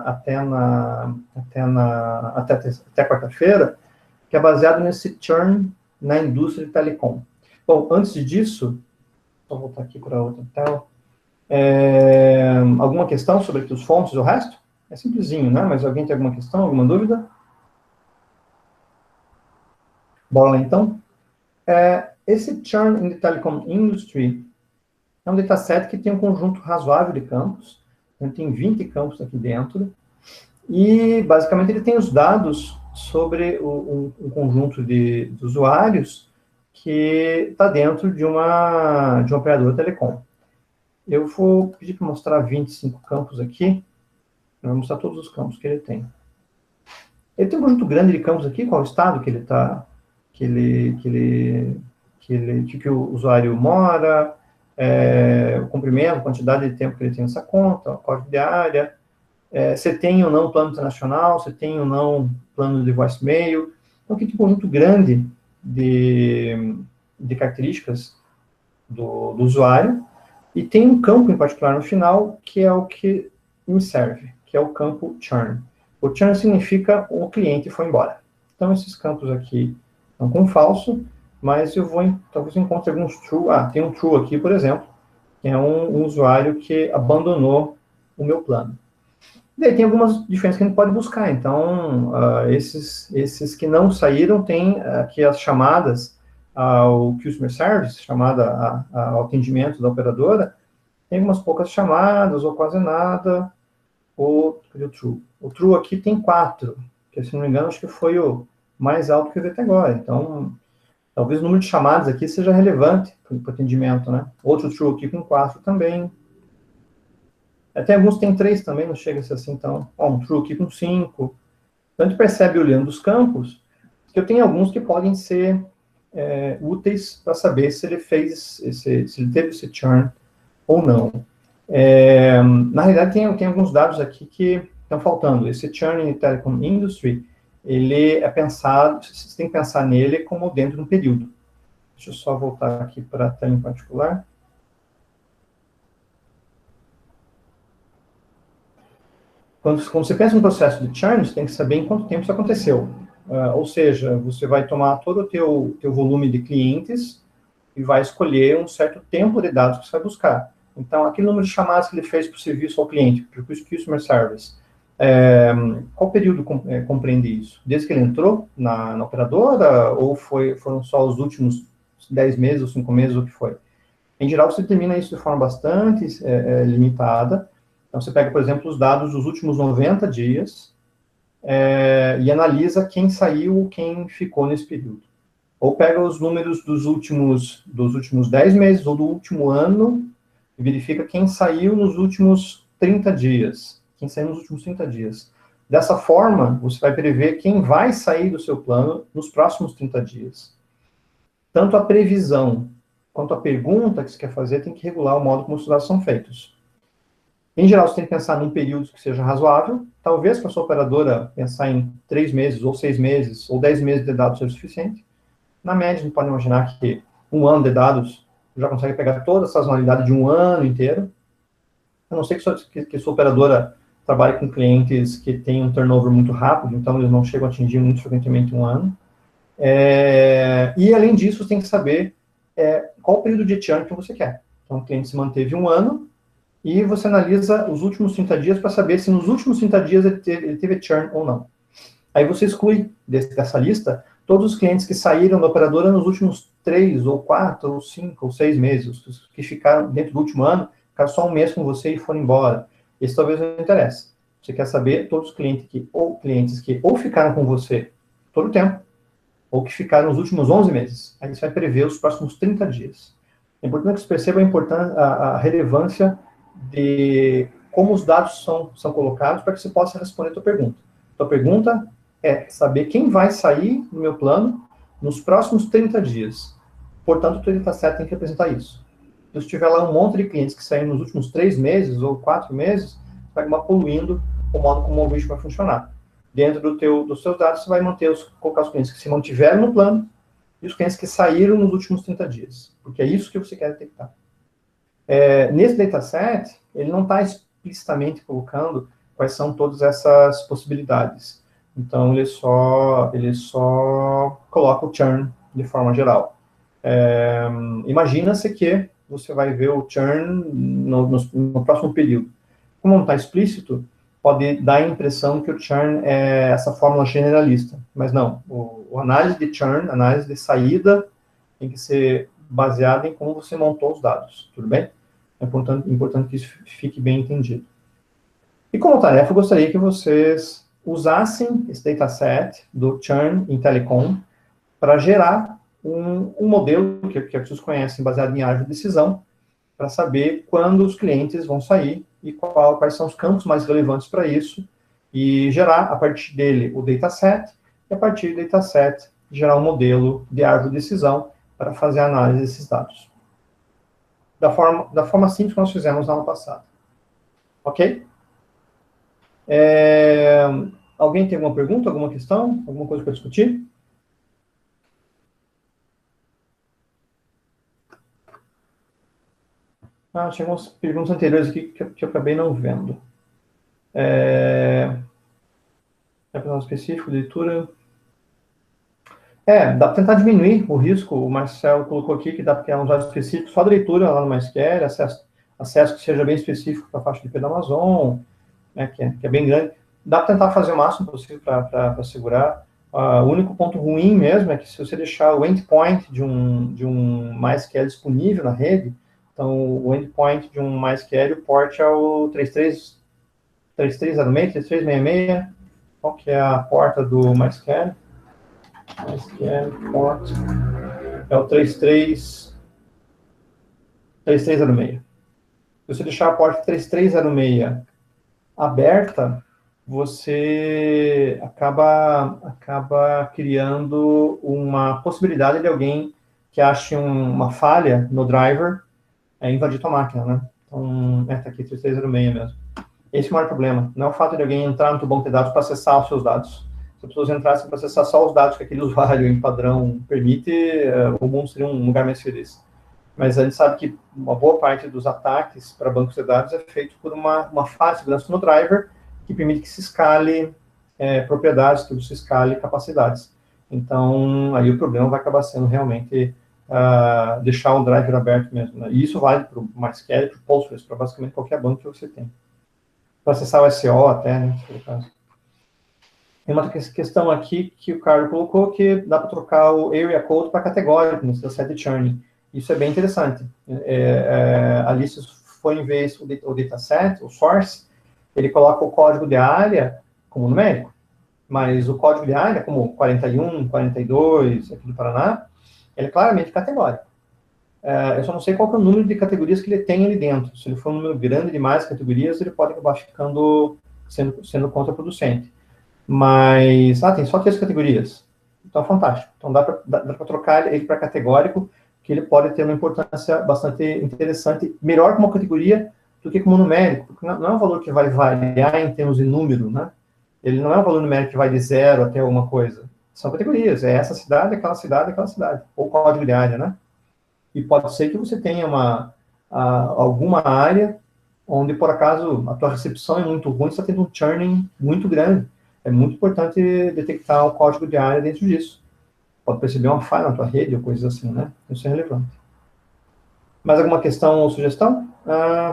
até quarta-feira, que é baseado nesse churn na indústria de telecom. Bom, antes disso, vou voltar aqui para outra tela. Alguma questão sobre aqui os fontes e o resto? É simplesinho, né? Mas alguém tem alguma questão, alguma dúvida? Bora lá, então. Esse churn in the telecom industry é um dataset que tem um conjunto razoável de campos. Ele tem 20 campos aqui dentro. E, basicamente, ele tem os dados sobre um conjunto de usuários que está dentro de uma operadora telecom. Eu vou pedir para mostrar 25 campos aqui. Eu vou mostrar todos os campos que ele tem. Ele tem um conjunto grande de campos aqui, qual o estado que ele está, que o usuário mora, o comprimento, a quantidade de tempo que ele tem nessa conta, o código de área, se tem ou não plano internacional, se tem ou não plano de voicemail. Então, aqui tem um conjunto grande de características do usuário, e tem um campo em particular no final, que é o que me serve, que é o campo churn. O churn significa o cliente foi embora. Então, esses campos aqui estão com falso, mas talvez eu encontre alguns true. Tem um true aqui, por exemplo, que é um usuário que abandonou o meu plano. E aí tem algumas diferenças que a gente pode buscar. Então, esses que não saíram, tem aqui as chamadas ao Customer Service, chamada ao atendimento da operadora, tem algumas poucas chamadas, ou quase nada, ou o True. O True aqui tem 4, que se não me engano, acho que foi o mais alto que eu vi até agora. Então, talvez o número de chamadas aqui seja relevante para o atendimento, né? Outro true aqui com 4 também. Até alguns que tem 3 também, não chega a ser assim, então. Ó, um true aqui com 5. Então, a gente percebe, olhando os campos, que eu tenho alguns que podem ser úteis para saber se ele fez, se ele teve esse churn ou não. Na realidade, tem alguns dados aqui que estão faltando. Esse churn in telecom industry, ele é pensado, você tem que pensar nele como dentro de um período. Deixa eu só voltar aqui para a tela em particular. Quando você pensa no processo de churn, você tem que saber em quanto tempo isso aconteceu. Ou seja, você vai tomar todo o teu volume de clientes e vai escolher um certo tempo de dados que você vai buscar. Então, aquele número de chamadas que ele fez para o serviço ao cliente, para o Customer Service, qual período compreende isso? Desde que ele entrou na operadora, ou foram só os últimos 10 meses ou 5 meses, o que foi? Em geral, você determina isso de forma bastante limitada. Então, você pega, por exemplo, os dados dos últimos 90 dias e analisa quem saiu ou quem ficou nesse período. Ou pega os números dos últimos 10 meses ou do último ano e verifica quem saiu nos últimos 30 dias. Quem saiu nos últimos 30 dias. Dessa forma, você vai prever quem vai sair do seu plano nos próximos 30 dias. Tanto a previsão quanto a pergunta que você quer fazer tem que regular o modo como os dados são feitos. Em geral, você tem que pensar num período que seja razoável. Talvez para a sua operadora pensar em 3 meses, ou 6 meses, ou 10 meses de dados seja suficiente. Na média, a gente pode imaginar que 1 ano de dados já consegue pegar toda a sazonalidade de 1 ano inteiro. A não ser que sua operadora trabalhe com clientes que têm um turnover muito rápido, então eles não chegam a atingir muito frequentemente 1 ano. E, além disso, você tem que saber qual o período de churn que você quer. Então, o cliente se manteve 1 ano, e você analisa os últimos 30 dias para saber se nos últimos 30 dias ele teve churn ou não. Aí você exclui dessa lista todos os clientes que saíram da operadora nos últimos 3, ou 4, ou 5, ou 6 meses, os que ficaram dentro do último ano, ficaram só 1 mês com você e foram embora. Esse talvez não interesse. Você quer saber todos os clientes que ou ficaram com você todo o tempo, ou que ficaram nos últimos 11 meses. Aí você vai prever os próximos 30 dias. É importante que você perceba a relevância de como os dados são colocados para que você possa responder a tua pergunta. Tua pergunta é saber quem vai sair do meu plano nos próximos 30 dias. Portanto, o teu dataset tem que representar isso. Se tiver lá um monte de clientes que saíram nos últimos 3 meses ou 4 meses, vai acabar poluindo o modo como o algoritmo vai funcionar. Dentro dos seus dados, você vai colocar os clientes que se mantiveram no plano e os clientes que saíram nos últimos 30 dias. Porque é isso que você quer detectar. Nesse dataset, ele não está explicitamente colocando quais são todas essas possibilidades. Então, ele só coloca o churn de forma geral. Imagina-se que você vai ver o churn no próximo período. Como não está explícito, pode dar a impressão que o churn é essa fórmula generalista. Mas não, o análise de churn, análise de saída, tem que ser baseada em como você montou os dados, tudo bem? É importante que isso fique bem entendido. E como tarefa, eu gostaria que vocês usassem esse dataset do churn em telecom para gerar um modelo que vocês conhecem, baseado em árvore de decisão, para saber quando os clientes vão sair e quais são os campos mais relevantes para isso, e gerar, a partir dele, o dataset, e a partir do dataset, gerar um modelo de árvore de decisão para fazer a análise desses dados. Da forma simples que nós fizemos na aula passada. Ok? Alguém tem alguma pergunta, alguma questão, alguma coisa para discutir? Tinha algumas perguntas anteriores aqui que eu acabei não vendo. Para específico, leitura. Dá para tentar diminuir o risco. O Marcelo colocou aqui que dá para criar um usuário específico só da leitura lá no MySQL, acesso que seja bem específico para a faixa de IP da Amazon, né, que é bem grande. Dá para tentar fazer o máximo possível para segurar. O único ponto ruim mesmo é que se você deixar o endpoint de um MySQL disponível na rede, então o endpoint de um MySQL, o port é o 3306, 3366, qual que é a porta do MySQL? MySQL port é o 3306. Se você deixar a porta 3306 aberta, você acaba criando uma possibilidade de alguém que ache uma falha no driver invadir tua máquina, né? Então, tá aqui, 3306 mesmo. Esse é o maior problema. Não é o fato de alguém entrar no teu banco de dados para acessar os seus dados. Se as pessoas entrassem para acessar só os dados que aquele usuário em padrão permite, o mundo seria um lugar mais feliz. Mas a gente sabe que uma boa parte dos ataques para bancos de dados é feito por uma falha de segurança no driver que permite que se escale propriedades, que se escale capacidades. Então, aí o problema vai acabar sendo realmente deixar o driver aberto mesmo. Né? E isso vale para o MySQL, para o Postgres, para basicamente qualquer banco que você tem. Para acessar o SO até, né, se for o caso. Tem uma questão aqui que o Carlos colocou, que dá para trocar o area code para categórico, no dataset churning. Isso é bem interessante. Ali, se for em vez o dataset, o source, ele coloca o código de área como numérico, mas o código de área, como 41, 42, aqui do Paraná, ele é claramente categórico. Eu só não sei qual que é o número de categorias que ele tem ali dentro. Se ele for um número grande demais de categorias, ele pode acabar sendo contraproducente. Mas, tem só 3 categorias. Então, fantástico. Então, dá para trocar ele para categórico, que ele pode ter uma importância bastante interessante, melhor como categoria do que como numérico, porque não é um valor que vai variar em termos de número, né? Ele não é um valor numérico que vai de 0 até alguma coisa. São categorias, é essa cidade, aquela cidade, aquela cidade, ou código de área, né? E pode ser que você tenha alguma área onde, por acaso, a tua recepção é muito ruim, você está tendo um churning muito grande. É muito importante detectar o código de área dentro disso. Pode perceber uma falha na tua rede ou coisas assim, né? Isso é relevante. Mais alguma questão ou sugestão?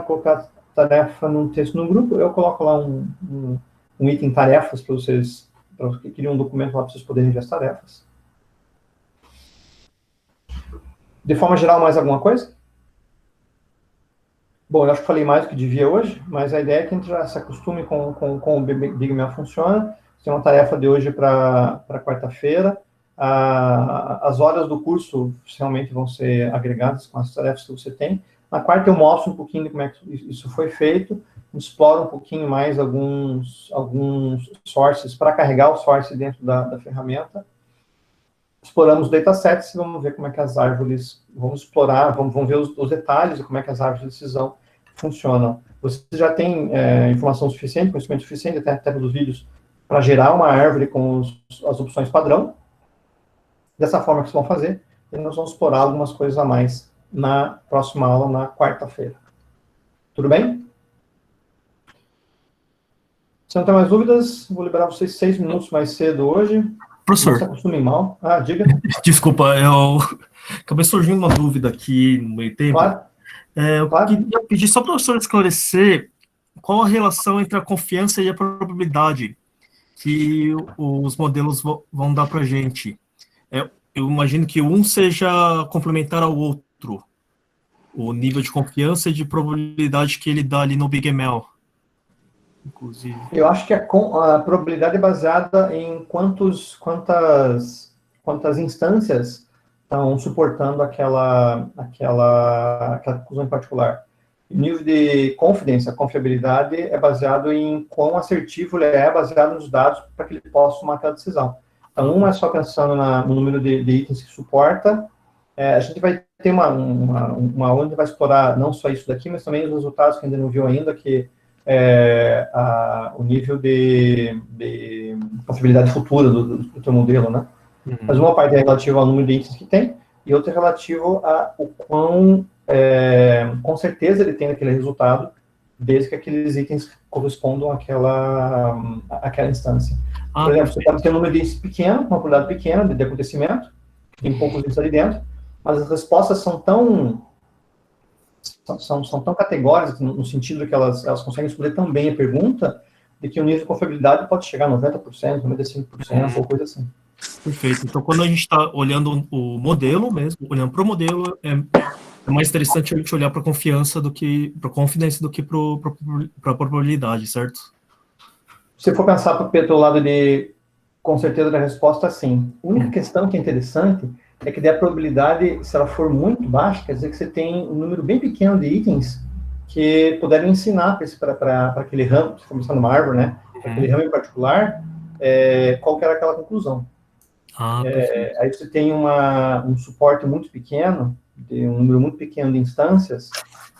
Colocar tarefa num texto no grupo. Eu coloco lá um item tarefas para vocês, para os que queriam um documento lá para vocês poderem ver as tarefas. De forma geral, mais alguma coisa? Bom, eu acho que falei mais do que devia hoje, mas a ideia é que a gente já se acostume com o BigMail funciona. Tem uma tarefa de hoje para quarta-feira. As horas do curso realmente vão ser agregadas com as tarefas que você tem. Na quarta eu mostro um pouquinho de como é que isso foi feito, exploro um pouquinho mais alguns sources, para carregar o source dentro da ferramenta. Exploramos datasets e vamos ver como é que as árvores, vamos explorar, vamos ver os detalhes de como é que as árvores de decisão funcionam. Você já tem informação suficiente, conhecimento suficiente, até pelos vídeos, para gerar uma árvore com as opções padrão. Dessa forma que vocês vão fazer, e nós vamos explorar algumas coisas a mais na próxima aula, na quarta-feira. Tudo bem? Se não tem mais dúvidas, vou liberar vocês 6 minutos mais cedo hoje. Professor. Não se acostumem mal. Diga. Desculpa, acabei surgindo uma dúvida aqui no meio tempo. Claro. Eu queria pedir só para o professor esclarecer qual a relação entre a confiança e a probabilidade que os modelos vão dar para a gente. Eu imagino que um seja complementar ao outro, o nível de confiança e de probabilidade que ele dá ali no BigML. Inclusive. Eu acho que a probabilidade é baseada em quantas instâncias estão suportando aquela conclusão em particular. O nível de confidence, a confiabilidade, é baseado em quão assertivo ele é, baseado nos dados para que ele possa tomar aquela decisão. Então, uma é só pensando no número de itens que suporta. A gente vai ter uma onde vai explorar não só isso daqui, mas também os resultados que ainda não viu ainda, que o nível de confiabilidade futura do teu modelo, né? Uhum. Mas uma parte é relativa ao número de itens que tem, e outra é relativo ao quão com certeza ele tem aquele resultado, desde que aqueles itens correspondam àquela instância. Por exemplo, você pode ter um número de itens pequeno, uma probabilidade pequena de acontecimento, tem poucos itens ali dentro, mas as respostas são tão categóricas, no sentido que elas conseguem responder tão bem a pergunta, de que o nível de confiabilidade pode chegar a 90%, 95%, ou coisa assim. Perfeito. Então, quando a gente está olhando o modelo mesmo, olhando para o modelo, é mais interessante a gente olhar para a confiança do que para a confidência do que para a probabilidade, certo? Se for pensar pelo lado de Com certeza a resposta é sim. A única questão que é interessante é que daí a probabilidade, se ela for muito baixa, quer dizer que você tem um número bem pequeno de itens que puderem ensinar para aquele ramo, se começar numa árvore, né? Para aquele ramo em particular, qual que era aquela conclusão. Aí você tem um suporte muito pequeno, de um número muito pequeno de instâncias,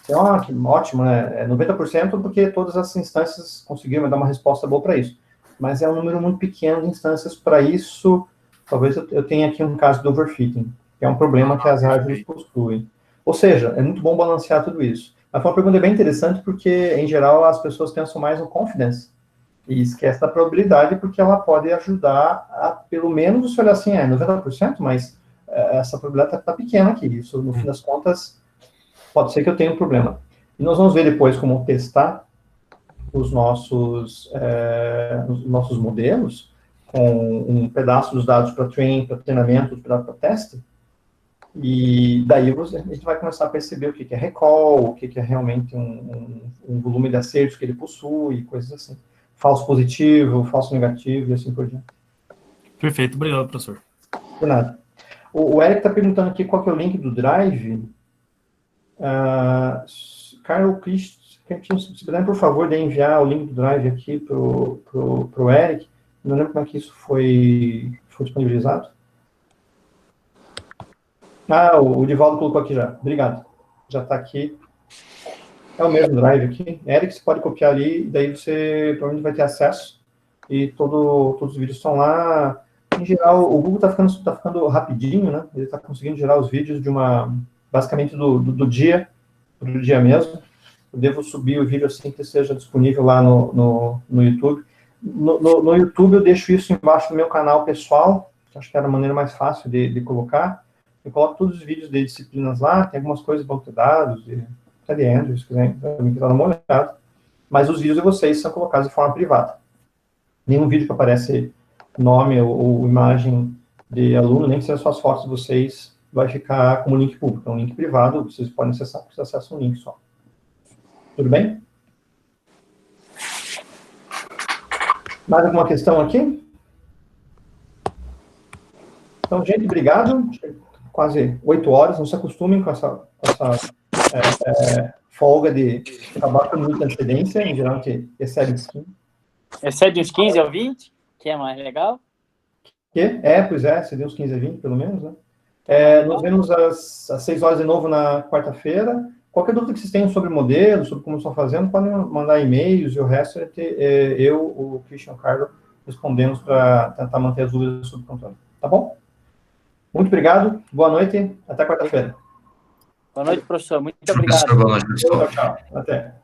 que ótimo, né? 90% porque todas as instâncias conseguiram dar uma resposta boa para isso. Mas é um número muito pequeno de instâncias para isso. Talvez eu tenha aqui um caso do overfitting, que é um problema que as árvores possuem. Ou seja, é muito bom balancear tudo isso. Mas foi uma pergunta bem interessante, porque, em geral, as pessoas pensam mais no confidence e esquece da probabilidade, porque ela pode ajudar a, pelo menos, você olhar assim, 90%, mas essa probabilidade está pequena aqui. Isso, no fim das contas, pode ser que eu tenha um problema. E nós vamos ver depois como testar os nossos modelos, com um pedaço dos dados para treinamento, outro pedaço para teste, e daí a gente vai começar a perceber o que é recall, o que é realmente um volume de acertos que ele possui, coisas assim. Falso positivo, falso negativo e assim por diante. Perfeito, obrigado, professor. De nada. O Eric está perguntando aqui qual que é o link do Drive. Carol Christian, se puder, por favor, de enviar o link do Drive aqui para o Eric. Não lembro como é que isso foi disponibilizado. O Divaldo colocou aqui já. Obrigado. Já está aqui. É o mesmo Drive aqui. Eric, você pode copiar ali, e daí você provavelmente vai ter acesso. E todos os vídeos estão lá. Em geral, o Google está ficando rapidinho, né? Ele está conseguindo gerar os vídeos basicamente do dia, pro dia mesmo. Eu devo subir o vídeo assim que esteja disponível lá no YouTube. No YouTube eu deixo isso embaixo do meu canal pessoal, que acho que era a maneira mais fácil de colocar. Eu coloco todos os vídeos de disciplinas lá, tem algumas coisas de banco de dados, até de Android, se quiserem dar uma olhada. Mas os vídeos de vocês são colocados de forma privada. Nenhum vídeo que aparece nome ou imagem de aluno, nem que seja só as fotos de vocês, vai ficar como link público. É um link privado, vocês podem acessar, porque vocês acessam um link só. Tudo bem? Mais alguma questão aqui? Então, gente, obrigado. Quase 8 horas, não se acostumem com essa folga de acabar com muita antecedência, em geral, que excede uns 15. Excede uns 15 ou 20, que é mais legal. Pois é, excede uns 15 a 20, pelo menos, né? Nos vemos às 6 horas de novo na quarta-feira. Qualquer dúvida que vocês tenham sobre o modelo, sobre como estão fazendo, podem mandar e-mails, e o resto o Christian e o Carlos respondemos para tentar manter as dúvidas sob controle. Tá bom? Muito obrigado, boa noite, até quarta-feira. Boa noite, professor. Muito obrigado. Boa noite, pessoal. Tchau. Até.